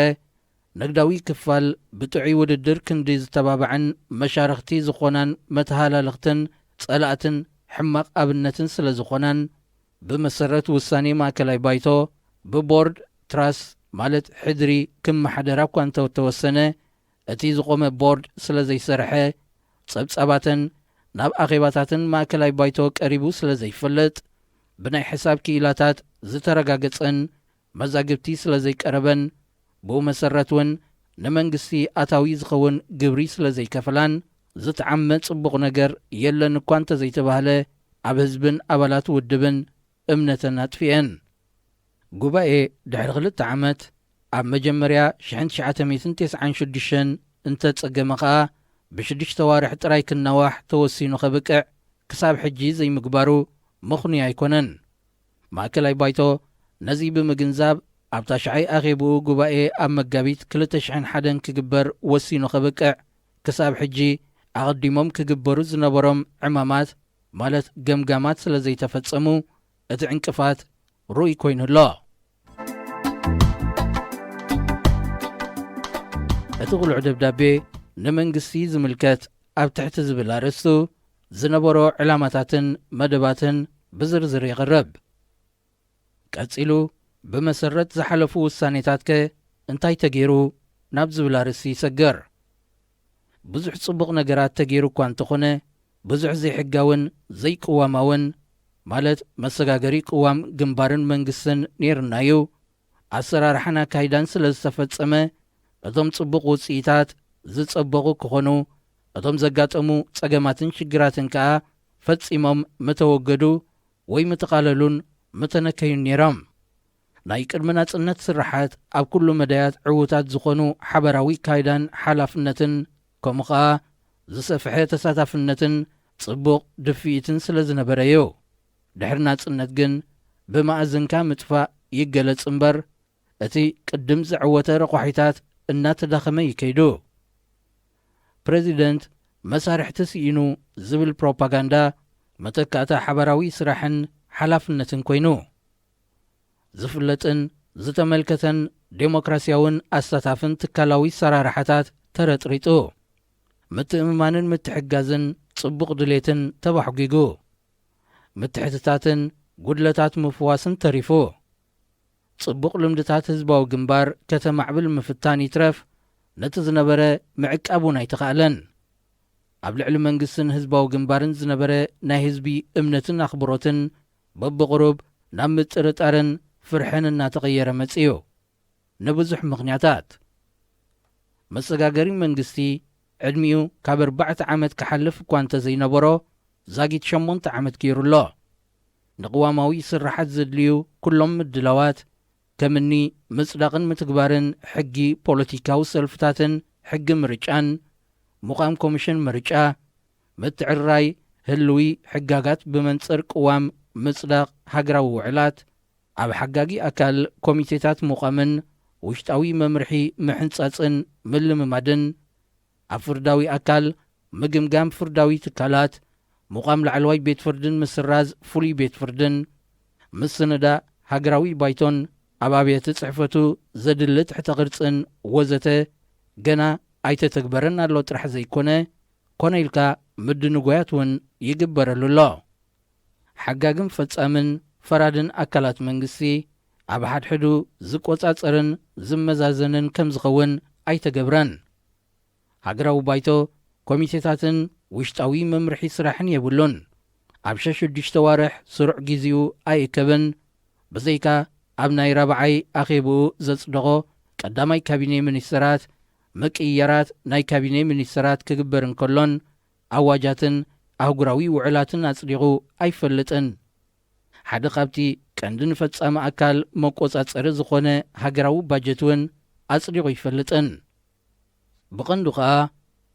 ነግዳዊ ክፋል ብጥዑይ ውድድር ክንዲ ዝተባብዐን መሻርኽቲ ዝኾናን መተሃላለኽትን ጸላእትን ሕማቕ ኣብነትን ስለ ዝኾናን ብመሰረት ውሳኔ ማእከላይ ባይቶ ብቦርድ ትራስ ማለት ሕድሪ ክመሓደራ እኳ እንተተወሰነ እቲ ዝቖመ ቦርድ ስለ ዘይሰርሐ ጸብጻባትን ናብ ኣኼባታትን ማእከላይ ባይቶ ቀሪቡ ስለ ዘይፈለጥ ብናይ ሕሳብ ክኢላታት ዝተረጋገጸን መዛግብቲ ስለ ዘይቀረበን ብኡ መሰረት እውን ንመንግስቲ ኣታዊ ዝኸውን ግብሪ ስለ ዘይከፈላን ዝትዓመ ጽቡቕ ነገር የለን እኳ እንተዘይተባህለ ኣብ ህዝብን ኣባላት ውድብን እምነተን ኣጥፊአን ጉባኤ ድሕሪ 2 ዓመት ኣብ መጀመርያ 1996 እንተጸገመ ኸዓ ብ6 ተዋርሕ ጥራይ ክነዋሕ ተወሲኑ ኸብቅዕ ክሳብ ሕጂ ዘይምግባሩ ምኽንያ ኣይኮነን ማእከላይ ባይቶ ነዚ ብምግንዛብ ኣብ ታሽዓይ ኣኼብኡ ጉባኤ ኣብ መጋቢት 2001 ክግበር ወሲኑ ኸብቅዕ ክሳብ ሕጂ ኣቐዲሞም ክግበሩ ዝነበሮም ዕማማት ማለት ገምጋማት ስለ ዘይተፈጸሙ እቲ ዕንቅፋት ሩኡይ ኮይኑሎ እቲ ቕልዑ ደብዳቤ ንመንግስቲ ዝምልከት ኣብ ትሕቲ ዝብል ኣርእስቱ ዝነበሮ ዕላማታትን መደባትን ብዝርዝር ይቕርብ ቀጺሉ ብመሰረት ዝሓለፉ ውሳኔታት ከ እንታይ ተገይሩ ናብ ዝብል ኣርእስቲ ይሰገር ብዙሕ ጽቡቕ ነገራት ተገይሩ እኳ እንተኾነ ብዙሕ ዘይሕጋውን ዘይቅዋማውን ማለት መሰጋገሪ ቅዋም ግንባርን መንግስትን ነይርናዩ ኣሰራርሓን ኣካይዳን ስለ ዝተፈጸመ እቶም ጽቡቕ ውፅኢታት ዝጸበቑ ክኾኑ እቶም ዘጋጠሙ ጸገማትን ሽግራትን ከዓ ፈጺሞም ምተወገዱ ወይ ምተቓለሉን ምተነከዩን ነይሮም ናይ ቅድሚ ናጽነት ስራሓት ኣብ ኩሉ መዳያት ዕዉታት ዝኾኑ ሓበራዊ ካይዳን ሓላፍነትን ከምኡ ኸዓ ዝሰፍሐ ተሳታፍነትን ጽቡቕ ድፊኢትን ስለ ዝነበረዩ ድሕሪ ናጽነት ግን ብማእዝንካ ምጥፋእ ይገለጽ እምበር እቲ ቅድም ዝዕወተ ረቑሒታት እናተዳኸመ ይከይዱ ፕሬዚደንት መሳርሕቲ ስኢኑ ዝብል ፕሮፓጋንዳ መተካእታ ሓበራዊ ስራሕን ሓላፍነትን ኮይኑ ዝፍለጥን ዝተመልከተን ዴሞክራስያውን ኣሳታፍን ትካላዊ ሰራርሓታት ተረጥሪጡ ምትእምማንን ምትሕጋዝን ጽቡቕ ድሌትን ተባሕጊጉ ምትሕትታትን ጉድለታት ምፍዋስን ተሪፉ ጽቡቕ ልምድታት ህዝባዊ ግንባር ከተማዕብል ምፍታን ይትረፍ ነቲ ዝነበረ ምዕቃቡን ኣይተኻእለን ኣብ ልዕሊ መንግስትን ህዝባዊ ግንባርን ዝነበረ ናይ ህዝቢ እምነትን ኣኽብሮትን በብቕሩብ ናብ ምጥርጣርን ፍርሕን እናተቐየረ መጽዩ ንብዙሕ ምኽንያታት መሰጋገሪ መንግስቲ ዕድሚኡ ካብ 4 ዓመት ክሓልፍ እኳ እንተዘይነበሮ ዛጊት 8 ዓመት ገይሩሎ ንቕዋማዊ ስራሓት ዘድልዩ ኩሎም ምድላዋት ከምኒ ምጽዳቕን ምትግባርን ሕጊ ፖለቲካዊ ሰልፍታትን ሕጊ ምርጫን ሙቓም ኮሚሽን ምርጫ ምትዕርራይ ህልዊ ሕጋጋት ብመንጽር ቅዋም ምጽዳቕ ሃገራዊ ውዕላት ኣብ ሓጋጊ ኣካል ኮሚቴታት ሙቓምን ውሽጣዊ መምርሒ ምሕንጻጽን ምልምማድን ኣብ ፍርዳዊ ኣካል ምግምጋም ፍርዳዊ ትካላት ሙቓም ላዕለዋይ ቤት ፍርድን ምስራዝ ፍሉይ ቤት ፍርድን ምስንዳ ሃገራዊ ባይቶን ኣብ ኣብያተ ጽሕፈቱ ዘድሊ ትሕተ ቅርጽን ወዘተ ገና ኣይተተግበረን ኣሎ ጥራሕ ዘይኮነ ኮነ ኢልካ ምድንጎያት እውን ይግበረሉ ኣሎ ሓጋግን ፈጻምን ፈራድን ኣካላት መንግስቲ ኣብ ሓድሕዱ ዝቈጻጸርን ዝመዛዘንን ከም ዝኸውን ኣይተገብረን ሃገራዊ ባይቶ ኮሚቴታትን ውሽጣዊ መምርሒ ስራሕን የብሉን ኣብ 6 ዋርሕ ስሩዕ ጊዜኡ ኣይእከብን ብዘይካ ኣብ ናይ ረብዓይ ኣኼብኡ ዘጽደቖ ቀዳማይ ካቢኔ ሚኒስትራት ምቅያራት ናይ ካቢኔ ሚኒስትራት ክግበር እንከሎን ኣዋጃትን ኣህጉራዊ ውዕላትን ኣጽዲቑ ኣይፈልጥን ሓደ ካብቲ ቀንዲ ንፈጻሚ ኣካል መቆጻጸሪ ዝኾነ ሃገራዊ ባጀት እውን ኣጽዲቑ ይፈልጥን ብቐንዱ ኸኣ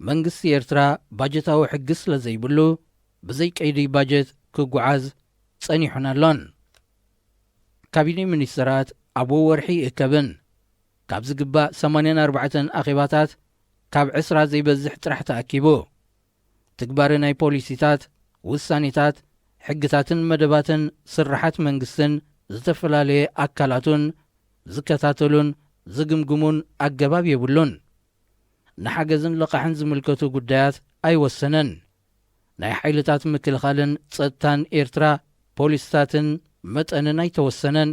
መንግስቲ ኤርትራ ባጀታዊ ሕጊ ስለ ዘይብሉ ብዘይ ቀይዲ ባጀት ክጓዓዝ ጸኒሑን ኣሎን ካቢኔ ሚኒስትራት ኣብ ወርሒ ይእከብን ካብ ዝግባእ 84 ኣኼባታት ካብ 20 ዘይበዝሕ ጥራሕ ተኣኪቡ ትግባሪ ናይ ፖሊሲታት ውሳኔታት ሕግታትን መደባትን ስራሓት መንግስትን ዝተፈላለየ ኣካላቱን ዝከታተሉን ዝግምግሙን ኣገባብ የብሉን ንሓገዝን ልቓሕን ዝምልከቱ ጉዳያት ኣይወሰነን ናይ ሓይልታት ምክልኻልን ጸጥታን ኤርትራ ፖሊስታትን መጠንን ኣይተወሰነን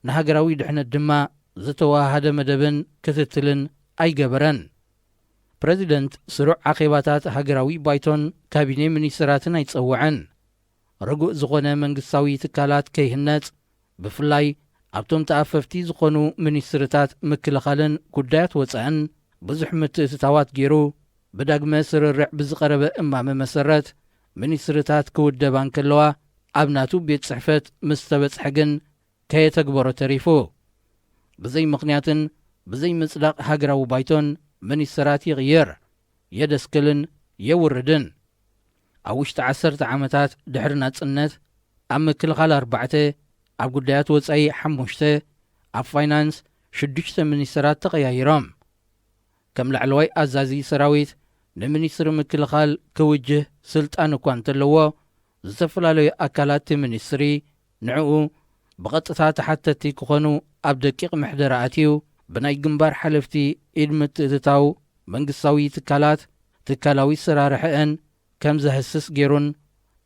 ንሃገራዊ ድሕነት ድማ ዝተዋሃደ መደብን ክትትልን ኣይገበረን ፕሬዚደንት ስሩዕ ኣኼባታት ሃገራዊ ባይቶን ካቢኔ ሚኒስትራትን ኣይጸውዐን ርጉእ ዝኾነ መንግስታዊ ትካላት ከይህነጽ ብፍላይ ኣብቶም ተኣፈፍቲ ዝኾኑ ሚኒስትርታት ምክልኻልን ጉዳያት ወፃእን ብዙሕ ምትእትታዋት ገይሩ ብዳግመ ስርርዕ ብዝቐረበ እማመ መሰረት ሚኒስትርታት ክውደባ እንከለዋ ኣብ ናቱ ቤት ጽሕፈት ምስ ተበጽሐ ግን ከየተግበሮ ተሪፉ ብዘይ ምኽንያትን ብዘይ ምጽዳቕ ሃገራዊ ባይቶን ሚኒስትራት ይቕይር የደስክልን የውርድን ኣብ ውሽጢ 10 ዓመታት ድሕሪ ናጽነት ኣብ ምክልኻል 4 ኣብ ጉዳያት ወጻኢ 5 ኣብ ፋይናንስ 6 ሚኒስትራት ተቐያይሮም ከም ላዕለዋይ ኣዛዚ ሰራዊት ንሚኒስትሪ ምክልኻል ክውጅህ ስልጣን እኳ እንተለዎ ዝተፈላለዩ ኣካላት ሚኒስትሪ ንዕኡ ብቐጥታ ተሓተቲ ክኾኑ ኣብ ደቂቕ ምሕደራ ኣትዩ ብናይ ግንባር ሓለፍቲ ኢድ ምትእትታው መንግስታዊ ትካላት ትካላዊ ሰራርሕአን ከም ዘህስስ ገይሩን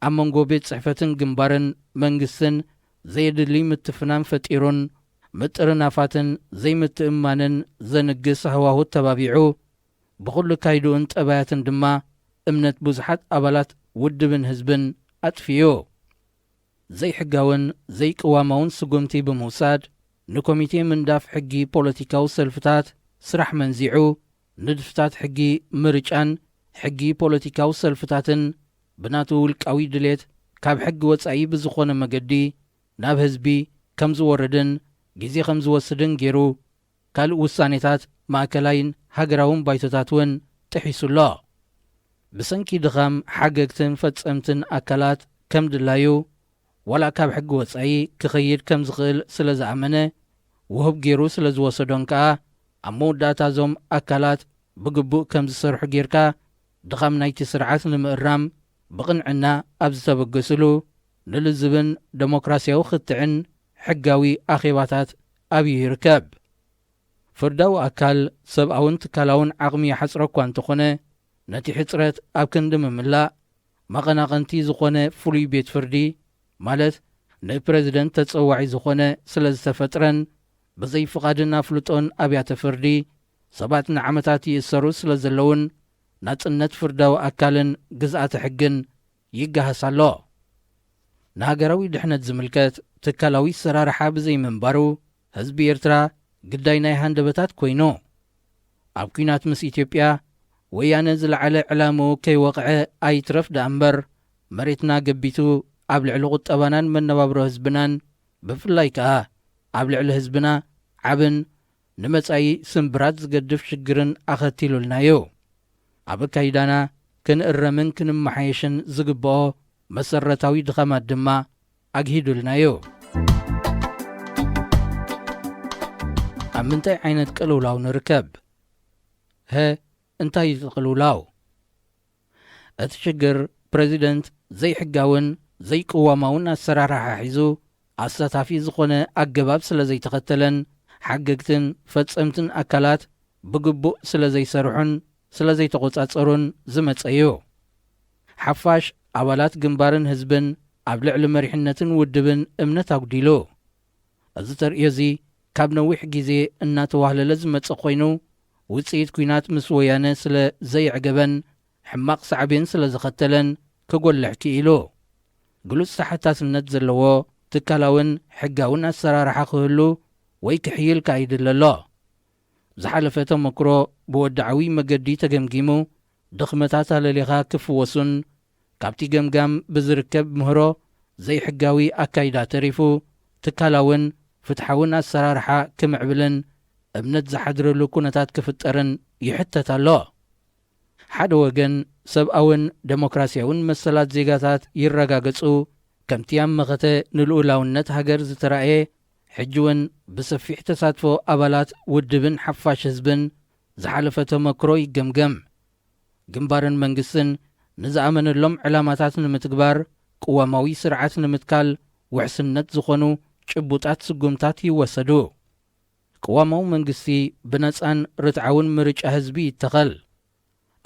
ኣብ መንጎ ቤት ጽሕፈትን ግንባርን መንግስትን ዘየድሊ ምትፍናን ፈጢሩን ምጥርናፋትን ዘይምትእማንን ዘንግስ ህዋሁት ተባቢዑ ብኹሉ ካይዱን ጠባያትን ድማ እምነት ብዙሓት ኣባላት ውድብን ህዝብን ኣጥፍዩ ዘይሕጋውን ዘይቅዋማውን ስጉምቲ ብምውሳድ ንኮሚቴ ምንዳፍ ሕጊ ፖለቲካዊ ሰልፍታት ስራሕ መንዚዑ ንድፍታት ሕጊ ምርጫን ሕጊ ፖለቲካዊ ሰልፍታትን ብናቱ ውልቃዊ ድሌት ካብ ሕጊ ወጻኢ ብዝኾነ መገዲ ናብ ህዝቢ ከም ዝወርድን ግዜ ከም ዝወስድን ገይሩ ካልእ ውሳኔታት ማእከላይን ሃገራውን ባይቶታት እውን ጥሒሱሎ ብሰንኪ ድኻም ሓገግትን ፈጸምትን ኣካላት ከም ድላዩ ወላ ካብ ሕጊ ወጻኢ ክኸይድ ከም ዝኽእል ስለ ዝኣመነ ውህብ ገይሩ ስለ ዝወሰዶን ከኣ ኣብ መወዳእታ እዞም ኣካላት ብግቡእ ከም ዝሰርሑ ጌርካ ድኻም ናይቲ ስርዓት ንምእራም ብቕንዕና ኣብ ዝተበገስሉ ንልዝብን ዴሞክራስያዊ ክትዕን ሕጋዊ ኣኼባታት ኣብዩ ይርከብ ፍርዳዊ ኣካል ሰብኣውን ትካላውን ዓቕሚ ይሓፅሮ እኳ እንተኾነ ነቲ ሕፅረት ኣብ ክንዲ ምምላእ መቐናቐንቲ ዝኾነ ፍሉይ ቤት ፍርዲ ማለት ንፕረዚደንት ተፀዋዒ ዝኾነ ስለ ዝተፈጥረን ብዘይፍቓድን ኣፍልጦን ኣብያተ ፍርዲ ሰባት ንዓመታት ይእሰሩ ስለ ዘለውን ናጽነት ፍርዳዊ ኣካልን ግዝኣተ ሕግን ይገሃስ ኣሎ። ንሃገራዊ ድሕነት ዝምልከት ትካላዊ ሰራርሓ ብዘይምንባሩ ህዝቢ ኤርትራ ግዳይ ናይ ሃንደበታት ኮይኑ ኣብ ኩናት ምስ ኢትዮጵያ ወያነ ዝለዓለ ዕላምኡ ከይወቕዐ ኣይትረፍ ዳ እምበር መሬትና ገቢቱ ኣብ ልዕሊ ቁጠባናን መነባብሮ ህዝብናን ብፍላይ ከዓ ኣብ ልዕሊ ህዝብና ዓብን ንመጻኢ ስምብራት ዝገድፍ ሽግርን ኣኸቲሉልናዮ። ኣብ ኣካይዳና ክንእረምን ክንመሓየሽን ዝግብኦ መሰረታዊ ድኻማት ድማ ኣግሂዱልናዮ። ኣብ ምንታይ ዓይነት ቅልውላው ንርከብ? እንታይ ይቕልውላው? እቲ ሽግር ፕረዚደንት ዘይሕጋውን ዘይቅዋማውን ኣሰራርሓ ሒዙ ኣሳታፊ ዝኾነ ኣገባብ ስለ ዘይተኸተለን ሓገግትን ፈጸምትን ኣካላት ብግቡእ ስለ ዘይሰርሑን ስለ ዘይተቖጻጸሩን ዝመጸ እዩ። ሓፋሽ ኣባላት ግንባርን ህዝብን ኣብ ልዕሊ መሪሕነትን ውድብን እምነት ኣጉዲሉ። እዚ ተርእዮ እዚ ካብ ነዊሕ ግዜ እናተዋህለለ ዝመጽእ ኮይኑ ውፅኢት ኩናት ምስ ወያነ ስለ ዘይዕገበን ሕማቕ ሳዕቤን ስለ ዝኸተለን ክጐልሕ ክኢሉ ግሉጽ ተሓታስነት ዘለዎ ትካላውን ሕጋውን ኣሰራርሓ ክህሉ ወይ ክሕይል ካይድለ ኣሎ። ዝሓለፈ ተመክሮ ብወዳዓዊ መገዲ ተገምጊሙ ድኽመታት ኣለሌኻ ክፍወሱን ካብቲ ገምጋም ብዝርከብ ምህሮ ዘይሕጋዊ ኣካይዳ ተሪፉ ትካላውን ፍትሓውን ኣሰራርሓ ክምዕብልን እምነት ዝሓድረሉ ኩነታት ክፍጠርን ይሕተት ኣሎ። ሓደ ወገን ሰብኣውን ዴሞክራስያውን መሰላት ዜጋታት ይረጋገጹ ከምቲ ኣመኸተ ንልኡላውነት ሃገር ዝተረእየ ሕጂ እውን ብሰፊሕ ተሳትፎ ኣባላት ውድብን ሓፋሽ ህዝብን ዝሓለፈ ተመክሮ ይገምገም። ግንባርን መንግስትን ንዝኣመነሎም ዕላማታት ንምትግባር ቅዋማዊ ስርዓት ንምትካል ውሕስነት ዝኾኑ ጭቡጣት ስጉምታት ይወሰዱ። ቅዋማዊ መንግስቲ ብነፃን ርትዓውን ምርጫ ህዝቢ ይተኸል።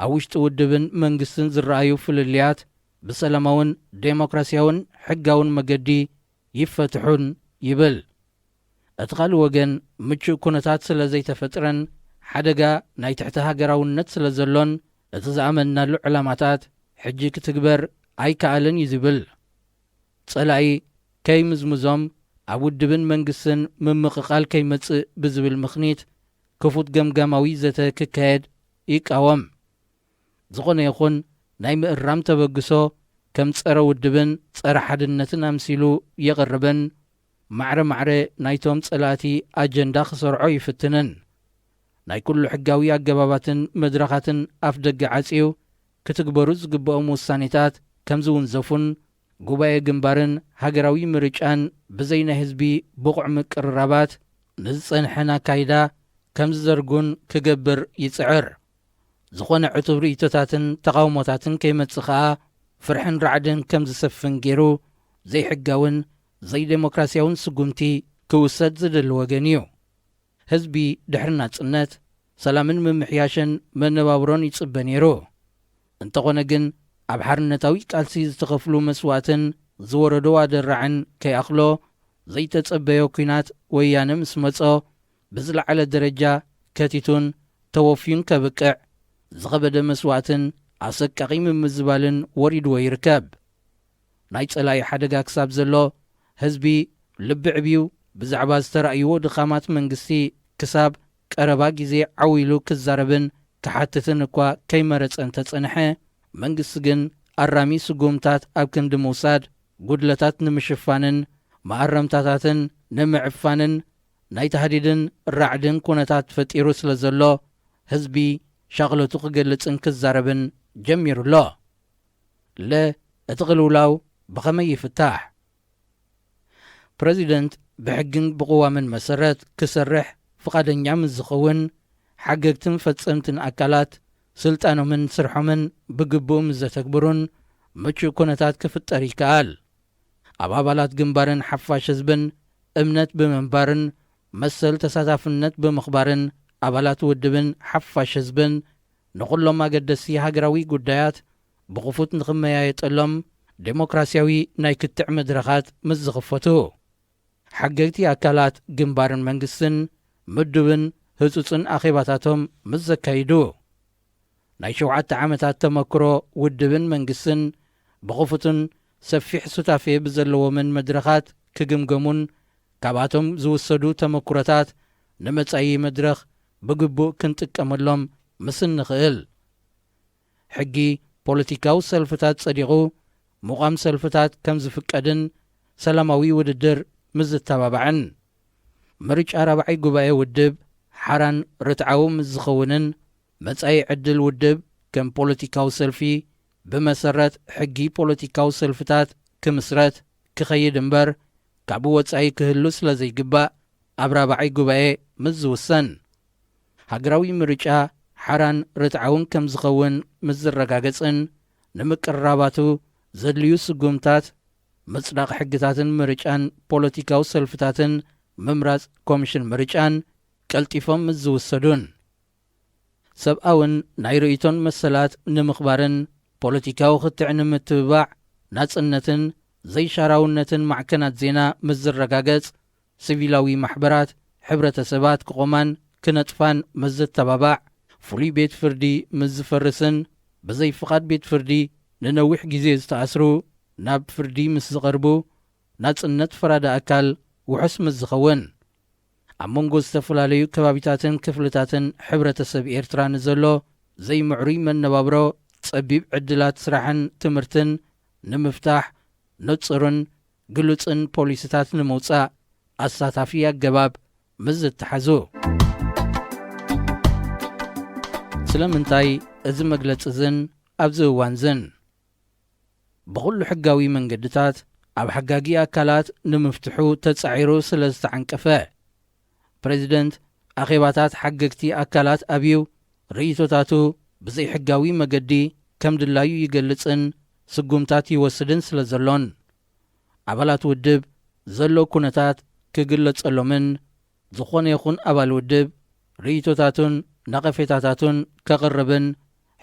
ኣብ ውሽጢ ውድብን መንግስትን ዝረኣዩ ፍልልያት ብሰላማውን ዴሞክራስያውን ሕጋውን መገዲ ይፈትሑን ይብል። እቲ ካልእ ወገን ምቹእ ኩነታት ስለ ዘይተፈጥረን ሓደጋ ናይ ትሕቲ ሃገራውነት ስለ ዘሎን እቲ ዝኣመንናሉ ዕላማታት ሕጂ ክትግበር ኣይከኣልን እዩ ዝብል። ጸላኢ ከይምዝምዞም ኣብ ውድብን መንግስትን ምምቕቓል ከይመጽእ ብዝብል ምኽኒት ክፉት ገምጋማዊ ዘተ ክካየድ ይቃወም። ዝኾነ ይኹን ናይ ምእራም ተበግሶ ከም ጸረ ውድብን ጸረ ሓድነትን ኣምሲሉ የቐርበን ማዕረ ማዕረ ናይቶም ጸላእቲ ኣጀንዳ ክሰርዖ ይፍትንን ናይ ኩሉ ሕጋዊ ኣገባባትን መድረኻትን ኣፍ ደገ ዓጺው ክትግበሩ ዝግብኦም ውሳኔታት ከም ዝውንዘፉን ጉባኤ ግንባርን ሃገራዊ ምርጫን ብዘይ ናይ ህዝቢ ብቑዕ ምቅርራባት ንዝጸንሐን ኣካይዳ ከም ዝዘርጉን ክገብር ይጽዕር። ዝኾነ ዕቱብ ርእቶታትን ተቃውሞታትን ከይመጽእ ኸዓ ፍርሕን ራዕድን ከም ዝሰፍን ገይሩ ዘይሕጋውን ዘይዴሞክራስያውን ስጉምቲ ክውሰድ ዝደሊ ወገን እዩ። ህዝቢ ድሕሪ ናጽነት ሰላምን ምምሕያሽን መነባብሮን ይጽበ ነይሩ። እንተኾነ ግን ኣብ ሓርነታዊ ቃልሲ ዝተኸፍሉ መስዋዕትን ዝወረዶ ኣደራዕን ከይኣኽሎ ዘይተጸበዮ ኩናት ወያነ ምስ መጾ ብዝለዓለ ደረጃ ከቲቱን ተወፍዩን ከብቅዕ ዝኸበደ መስዋዕትን ኣሰቃቒ ምምዝባልን ወሪድዎ ይርከብ። ናይ ጸላኢ ሓደጋ ክሳብ ዘሎ ህዝቢ ልቢ ዕብዩ ብዛዕባ ዝተረእይዎ ድኻማት መንግስቲ ክሳብ ቀረባ ግዜ ዓዊሉ ክዛረብን ክሓትትን እኳ ከይመረጸን ተጸንሐ መንግስቲ ግን ኣራሚ ስጉምታት ኣብ ክንዲ ምውሳድ ጉድለታት ንምሽፋንን ማኣረምታታትን ንምዕፋንን ናይ ተሃዲድን ራዕድን ኩነታት ፈጢሩ ስለ ዘሎ ህዝቢ ሻቕለቱ ክገልጽን ክዛረብን ጀሚሩሎ። እቲ ቅልውላው ብኸመይ ይፍታሕ? ፕረዚደንት ብሕግን ብቕዋምን መሰረት ክሰርሕ ፍቓደኛ ምስ ዝኸውን ሓገግትን ፈጸምትን ኣካላት ስልጣኖምን ስርሖምን ብግቡእ ምስ ዘተግብሩን ምቹእ ኩነታት ክፍጠር ይከኣል። ኣብ ኣባላት ግንባርን ሓፋሽ ህዝብን እምነት ብምንባርን መሰል ተሳታፍነት ብምኽባርን ኣባላት ውድብን ሓፋሽ ህዝብን ንኹሎም ኣገደስቲ ሃገራዊ ጉዳያት ብኽፉት ንኽመያየጠሎም ዴሞክራስያዊ ናይ ክትዕ መድረኻት ምስ ዝኽፈቱ ሓገግቲ ኣካላት ግንባርን መንግስትን ምድብን ህጹጽን ኣኼባታቶም ምስ ዘካይዱ ናይ 7 ዓመታት ተመክሮ ውድብን መንግስትን ብኽፉትን ሰፊሕ ሱታፍየ ብዘለዎምን መድረኻት ክግምገሙን ካብኣቶም ዝውሰዱ ተመክሮታት ንመጻኢ መድረኽ ብግቡእ ክንጥቀመሎም ምስ ንኽእል ሕጊ ፖለቲካዊ ሰልፍታት ጸዲቑ ሙቓም ሰልፍታት ከም ዝፍቀድን ሰላማዊ ውድድር ምስ ዝተባብዐን ምርጫ 4ይ ጉባኤ ውድብ ሓራን ርትዓዊ ምስ ዝኸውንን መጻኢ ዕድል ውድብ ከም ፖለቲካዊ ሰልፊ ብመሰረት ሕጊ ፖለቲካዊ ሰልፍታት ክምስረት ክኸይድ እምበር ካብኡ ወጻኢ ክህሉ ስለ ዘይግባእ ኣብ 4ይ ጉባኤ ምስ ዝውሰን ሃገራዊ ምርጫ ሓራን ርትዓውን ከም ዝኸውን ምስ ዝረጋገጽን ንምቅራባቱ ዘድልዩ ስጉምታት ምጽዳቕ ሕግታትን ምርጫን ፖለቲካዊ ሰልፍታትን ምምራጽ ኮሚሽን ምርጫን ቀልጢፎም ምስ ዝውሰዱን ሰብኣውን ናይ ርእይቶን መሰላት ንምኽባርን ፖለቲካዊ ክትዕ ንምትብባዕ ናጽነትን ዘይሻራውነትን ማዕከናት ዜና ምስ ዝረጋገጽ ሲቪላዊ ማሕበራት ሕብረተሰባት ክቖማን ክነጥፋን ምስ ዝተባባዕ ፍሉይ ቤት ፍርዲ ምስ ዝፈርስን ብዘይፍቓድ ቤት ፍርዲ ንነዊሕ ግዜ ዝተኣስሩ ናብ ፍርዲ ምስ ዝቐርቡ ናጽነት ፈራዳ ኣካል ውሑስ ምስ ዝኸውን ኣብ መንጎ ዝተፈላለዩ ከባቢታትን ክፍልታትን ሕብረተሰብ ኤርትራ ንዘሎ ዘይምዕሩይ መነባብሮ ጸቢብ ዕድላት ስራሕን ትምህርትን ንምፍታሕ ንጹርን ግሉጽን ፖሊስታት ንምውጻእ ኣሳታፊ ኣገባብ ምስ ዝተሓዙ ስለምንታይ እዚ መግለጺ ዝን ኣብዚ እዋን ዝን ብኹሉ ሕጋዊ መንገድታት ኣብ ሓጋጊ ኣካላት ንምፍትሑ ተጻዒሩ ስለ ዝተዓንቀፈ ፕሬዚደንት ኣኼባታት ሓገግቲ ኣካላት ኣብዩ ርእይቶታቱ ብዘይሕጋዊ መገዲ ከም ድላዩ ይገልጽን ስጉምታት ይወስድን ስለ ዘሎን ኣባላት ውድብ ዘሎ ኩነታት ክግለጸሎምን ዝኾነ ይኹን ኣባል ውድብ ርእይቶታቱን ነቐፌታታቱን ከቕርብን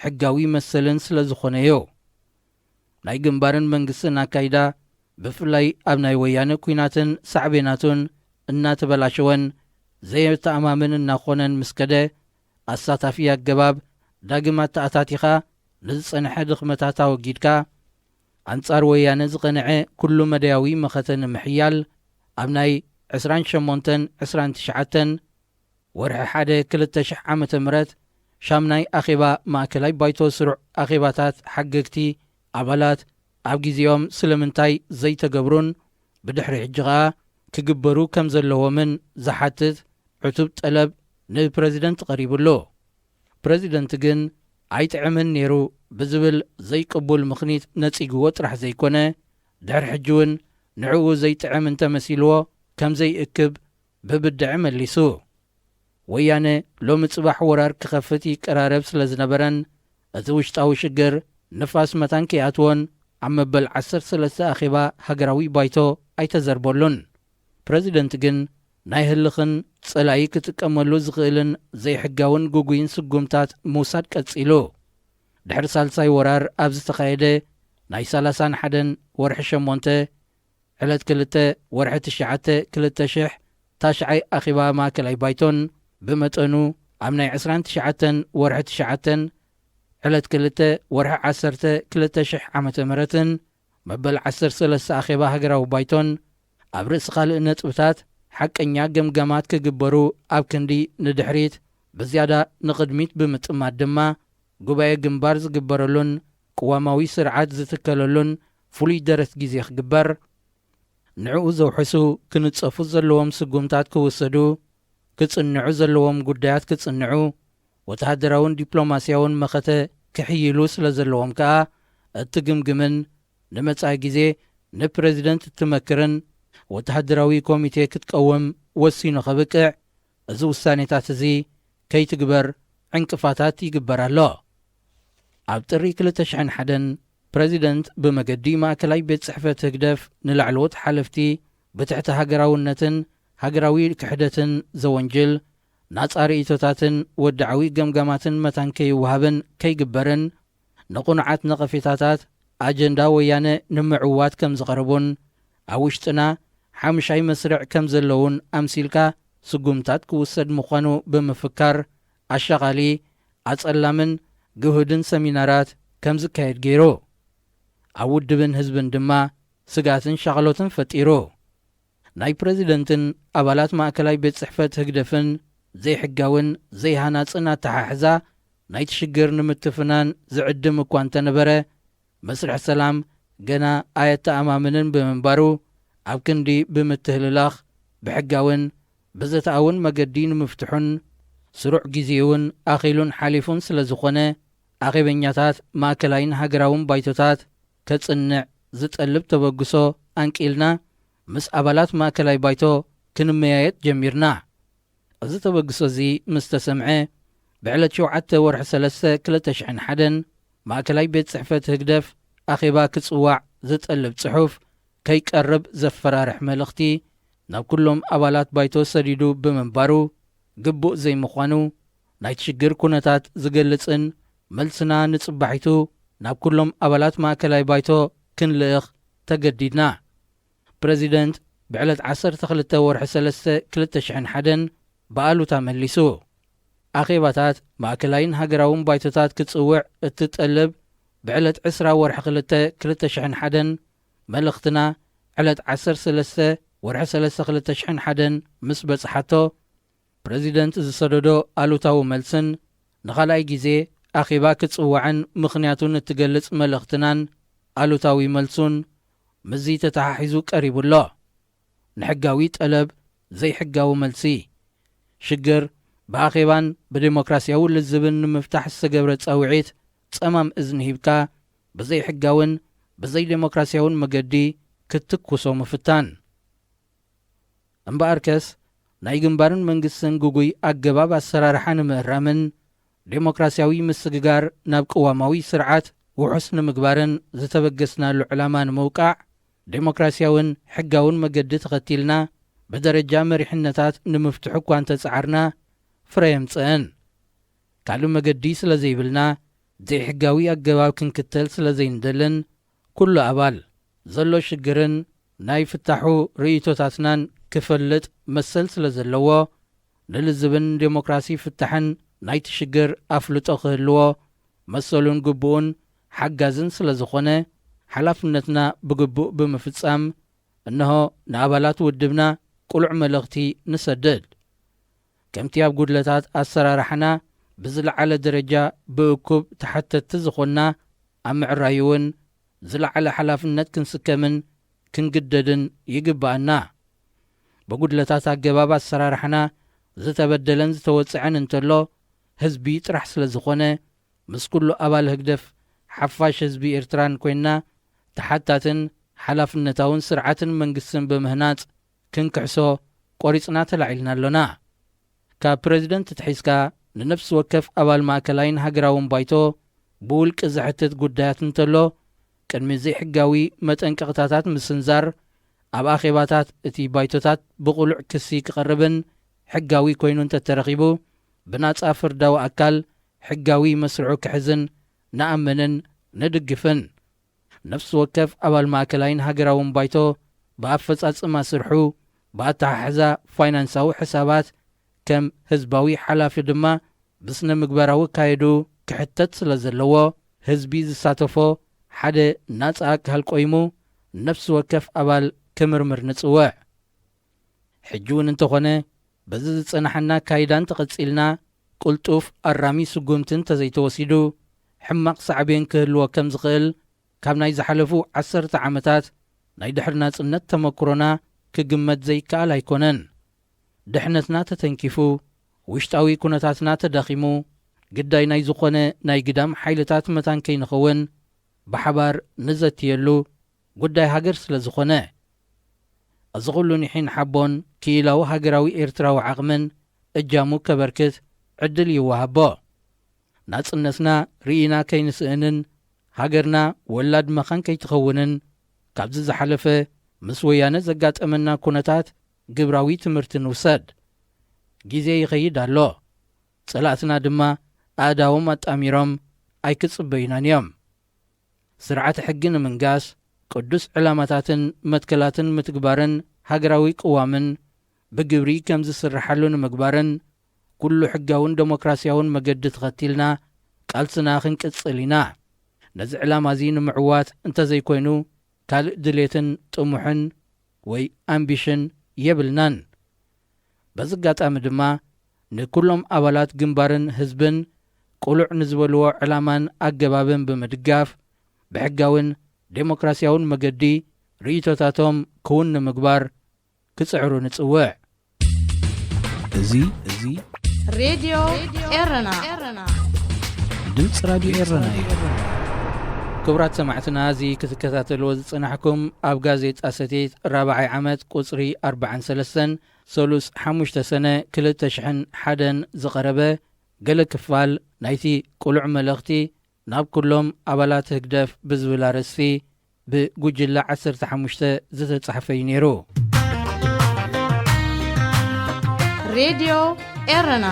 ሕጋዊ መሰልን ስለ ዝኾነ እዩ ናይ ግንባርን መንግስትን ኣካይዳ ብፍላይ ኣብ ናይ ወያነ ኩናትን ሳዕቤናቱን እናተበላሸወን ዘየተኣማምን እናኾነን ምስ ከደ ኣሳታፊ ኣገባብ ዳግም ኣተኣታቲኻ ንዝጸንሐ ድኽመታት ኣወጊድካ ኣንጻር ወያነ ዝቐንዐ ኩሉ መደያዊ መኸተ ንምሕያል ኣብ ናይ 28-29 ወርሒ 1-2000 ዓመተ ምህረት ሻምናይ ኣኼባ ማእከላይ ባይቶ ስሩዕ ኣኼባታት ሓገግቲ ኣባላት ኣብ ጊዜኦም ስለምንታይ ዘይተገብሩን ብድሕሪ ሕጂ ኸኣ ክግበሩ ከም ዘለዎምን ዝሓትት ዕቱብ ጠለብ ንፕረዚደንት ቀሪቡሉ ፕረዚደንት ግን ኣይጥዕምን ነይሩ ብዝብል ዘይቅቡል ምኽኒት ነጺግዎ ጥራሕ ዘይኮነ ድሕሪ ሕጂ እውን ንዕኡ ዘይጥዕም እንተመሲልዎ ከም ዘይእክብ ብብድዕ መሊሱ ወያነ ሎሚ ጽባሕ ወራር ክኸፍት ይቀራረብ ስለ ዝነበረን እቲ ውሽጣዊ ሽግር ንፋስ መታን ከይኣትዎን ኣብ መበል 13 ኣኼባ ሃገራዊ ባይቶ ኣይተዘርበሉን ፕረዚደንት ግን ናይ ህልኽን ጸላኢ ክጥቀመሉ ዝኽእልን ዘይሕጋውን ጉጉይን ስጉምታት ምውሳድ ቀጺሉ ድሕሪ ሳልሳይ ወራር ኣብ ዝተኻየደ ናይ 31 ወርሒ 8 ዕለት 2 ወርሒ 9 2000 ታሽዓይ ኣኼባ ማእከላይ ባይቶን ብመጠኑ ኣብ ናይ 29 ወርሒ 9 ዕለት 2 ወርሒ 10 2000 ዓመተ ምህረትን መበል 13 ኣኼባ ሃገራዊ ባይቶን ኣብ ርእሲ ካልእ ነጥብታት ሓቀኛ ገምገማት ክግበሩ ኣብ ክንዲ ንድሕሪት ብዝያዳ ንቕድሚት ብምጥማት ድማ ጉባኤ ግንባር ዝግበረሉን ቅዋማዊ ስርዓት ዝትከለሉን ፍሉይ ደረት ግዜ ክግበር ንዕኡ ዘውሕሱ ክንጸፉ ዘለዎም ስጉምታት ክውሰዱ ክጽንዑ ዘለዎም ጉዳያት ክጽንዑ ወተሃደራውን ዲፕሎማስያውን መኸተ ክሕይሉ ስለ ዘለዎም ከዓ እትግምግምን ንመጻኢ ግዜ ንፕረዚደንት እትመክርን ወተሃደራዊ ኮሚቴ ክትቀወም ወሲኑ ኸብቅዕ እዚ ውሳኔታት እዚ ከይትግበር ዕንቅፋታት ይግበር ኣሎ ኣብ ጥሪ 2001 ፕረዚደንት ብመገዲ ማእከላይ ቤት ጽሕፈት ህግደፍ ንላዕለዎት ሓለፍቲ ብትሕቲ ሃገራውነትን ሃገራዊ ክሕደትን ዘወንጅል ናጻ ርእይቶታትን ወድዓዊ ገምጋማትን መታን ከይወሃብን ከይግበርን ንቑኑዓት ነቐፌታታት ኣጀንዳ ወያነ ንምዕዋት ከም ዝቐርቡን ኣብ ውሽጥና ሓምሻይ መስርዕ ከም ዘለውን ኣምሲልካ ስጉምታት ክውሰድ ምዃኑ ብምፍካር ኣሻቓሊ ኣጸላምን ግሁድን ሰሚናራት ከም ዝካየድ ገይሩ ኣብ ውድብን ህዝብን ድማ ስጋትን ሻቕሎትን ፈጢሩ ናይ ፕሬዚደንትን ኣባላት ማእከላይ ቤት ጽሕፈት ህግደፍን ዘይሕጋውን ዘይሃናጽን ኣተሓሕዛ ናይ ትሽግር ንምትፍናን ዝዕድም እኳ እንተነበረ መስርሕ ሰላም ገና ኣየተኣማምንን ብምንባሩ ኣብ ክንዲ ብምትህልላኽ ብሕጋውን ብዘተኣውን መገዲ ንምፍትሑን ስሩዕ ጊዜውን ኣኺሉን ሓሊፉን ስለ ዝኾነ ኣኼበኛታት ማእከላይን ሃገራውን ባይቶታት ከጽንዕ ዝጠልብ ተበግሶ ኣንቂልና ምስ ኣባላት ማእከላይ ባይቶ ክንመያየጥ ጀሚርና እዚ ተበግሶ እዚ ምስ ተሰምዐ ብዕለት 7 ወርሒ 3 2001 ማእከላይ ቤት ጽሕፈት ህግደፍ ኣኼባ ክጽዋዕ ዝጠልብ ጽሑፍ ከይቀርብ ዘፈራርሕ መልእኽቲ ናብ ኩሎም ኣባላት ባይቶ ሰዲዱ ብምንባሩ ግቡእ ዘይምዃኑ ናይ ትሽግር ኩነታት ዝገልጽን መልስና ንጽባሒቱ ናብ ኩሎም ኣባላት ማእከላይ ባይቶ ክንልእኽ ተገዲድና ፕሬዚደንት ብዕለት 12 ወርሒ 3 2001 በኣሉታ መሊሱ ኣኼባታት ማእከላይን ሃገራውን ባይቶታት ክጽውዕ እትጠልብ ብዕለት 20 ወርሒ 2 2001 መልእኽትና ዕለት 13 ወርሒ 3 2001 ምስ በጽሓቶ ፕሬዚደንት ዝሰደዶ ኣሉታዊ መልስን ንኻልኣይ ጊዜ ኣኼባ ክጽዋዕን ምኽንያቱን እትገልጽ መልእኽትናን ኣሉታዊ መልሱን ምዚ ተተሓሒዙ ቀሪቡሎ ንሕጋዊ ጠለብ ዘይሕጋዊ መልሲ ሽግር ብኣኼባን ብዴሞክራስያዊ ልዝብን ንምፍታሕ ዝተገብረ ጸውዒት ጸማም እዝኒ ሂብካ ብዘይሕጋውን ብዘይዴሞክራስያውን መገዲ ክትኩሶ ምፍታን እምበኣርከስ ናይ ግንባርን መንግስትን ጉጉይ ኣገባብ ኣሰራርሓ ንምእራምን ዴሞክራስያዊ ምስግጋር ናብ ቅዋማዊ ስርዓት ውሑስ ንምግባርን ዝተበገስናሉ ዕላማ ንምውቃዕ ዴሞክራስያውን ሕጋውን መገዲ ተኸቲልና ብደረጃ መሪሕነታት ንምፍትሑ እኳ እንተፀዓርና ፍረ የምፅአን ካልእ መገዲ ስለ ዘይብልና ዘይሕጋዊ ኣገባብ ክንክተል ስለ ዘይንደልን ኩሉ ኣባል ዘሎ ሽግርን ናይ ፍታሑ ርእይቶታትናን ክፈልጥ መሰል ስለ ዘለዎ ንልዝብን ዴሞክራሲ ፍታሕን ናይቲ ሽግር ኣፍልጦ ክህልዎ መሰሉን ግቡኡን ሓጋዝን ስለ ዝኾነ ሓላፍነትና ብግቡእ ብምፍጻም እንሆ ንኣባላት ውድብና ቁሉዕ መልእኽቲ ንሰድድ ከምቲ ኣብ ጉድለታት ኣሰራርሓና ብዝለዓለ ደረጃ ብእኩብ ተሓተቲ ዝኾንና ኣብ ምዕራይ እውን ዝለዓለ ሓላፍነት ክንስከምን ክንግደድን ይግባአና ብጉድለታት ኣገባብ ኣሰራርሓና ዝተበደለን ዝተወፅዐን እንተሎ ህዝቢ ጥራሕ ስለ ዝኾነ ምስ ኩሉ ኣባል ህግደፍ ሓፋሽ ህዝቢ ኤርትራን ኮይንና ተሓታትን ሓላፍነታውን ስርዓትን መንግስትን ብምህናፅ ክንክሕሶ ቆሪፅና ተላዒልና ኣሎና ካብ ፕሬዚደንት ትሒዝካ ንነፍሲ ወከፍ ኣባል ማእከላይን ሃገራውን ባይቶ ብውልቂ ዝሕትት ጉዳያት እንተሎ ቅድሚ ዘይሕጋዊ መጠንቀቕታታት ምስንዛር ኣብ ኣኼባታት እቲ ባይቶታት ብቑሉዕ ክሲ ክቐርብን ሕጋዊ ኮይኑ እንተተረኺቡ ብናጻ ፍርዳዊ ኣካል ሕጋዊ መስርዑ ክሕዝን ንኣምንን ንድግፍን ነፍሲ ወከፍ ኣባል ማእከላይን ሃገራውን ባይቶ ብኣፈጻጽማ ስርሑ ብኣተሓሕዛ ፋይናንሳዊ ሕሳባት ከም ህዝባዊ ሓላፊ ድማ ብስነ ምግባራዊ ካየዱ ክሕተት ስለ ዘለዎ ህዝቢ ዝሳተፎ ሓደ ናጻ ኣካል ቆይሙ ነፍሲ ወከፍ ኣባል ክምርምር ንጽውዕ ሕጂ እውን እንተኾነ በዚ ዝጸናሐና ካይዳን ተቐጺልና ቁልጡፍ ኣራሚ ስጉምትን ተዘይተወሲዱ ሕማቕ ሳዕቤን ክህልዎ ከም ዝኽእል ካብ ናይ ዝሓለፉ 10 ዓመታት ናይ ድሕሪ ናጽነት ተመክሮና ክግመት ዘይከኣል ኣይኮነን ድሕነትና ተተንኪፉ ውሽጣዊ ኩነታትና ተዳኺሙ ግዳይ ናይ ዝኾነ ናይ ግዳም ሓይልታት መታን ከይንኸውን ብሓባር ንዘትየሉ ጉዳይ ሃገር ስለ ዝኾነ እዚ ኹሉ ኒሒን ሓቦን ክኢላዊ ሃገራዊ ኤርትራዊ ዓቕምን እጃሙ ከበርክት ዕድል ይወሃቦ ናጽነትና ርኢና ከይንስእንን ሃገርና ወላድ መኻን ከይትኸውንን ካብዚ ዝሓለፈ ምስ ወያነ ዘጋጠመና ኩነታት ግብራዊ ትምህርቲ ንውሰድ ግዜ ይኸይድ ኣሎ ጸላእትና ድማ ኣእዳዎም ኣጣሚሮም ኣይክጽበዩናን እዮም ስርዓት ሕጊ ንምንጋስ ቅዱስ ዕላማታትን መትከላትን ምትግባርን ሃገራዊ ቅዋምን ብግብሪ ከም ዝስርሓሉ ንምግባርን ኩሉ ሕጋውን ዴሞክራሲያውን መገዲ ተኸቲልና ቃልስና ክንቅጽል ኢና ነዚ ዕላማ እዚ ንምዕዋት እንተዘይኮይኑ ካልእ ድሌትን ጥሙሕን ወይ ኣምቢሽን የብልናን በዚ ኣጋጣሚ ድማ ንኩሎም ኣባላት ግንባርን ህዝብን ቁሉዕ ንዝበልዎ ዕላማን ኣገባብን ብምድጋፍ ብሕጋውን ዴሞክራሲያውን መገዲ ርእይቶታቶም ክውን ንምግባር ክጽዕሩ ንጽውዕ እዚ ሬድዮ ኤረና ድምፂ ራድዮ ኤረና እዩ ክቡራት ሰማዕትና እዚ ክትከታተልዎ ዝጽናሕኩም ኣብ ጋዜጣ ሰቴት 4ይ ዓመት ቁጽሪ 43 ሰሉስ 5 ሰነ 2001 ዝቐረበ ገለ ክፋል ናይቲ ቁሉዕ መልእኽቲ ናብ ኩሎም ኣባላት ህግደፍ ብዝብል ኣርእስቲ ብጉጅለ 15 ዝተጻሕፈ እዩ ነይሩ ሬድዮ ኤረና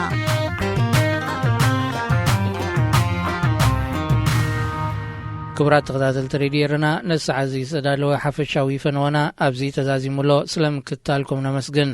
ክቡራት ተኸታተልቲ ሬድዮ ኤረና ነዚ ሰዓት እዚ ዝተዳለወ ሓፈሻዊ ፈነወና ኣብዚ ተዛዚሙሎ ስለምክትታልኩም ነመስግን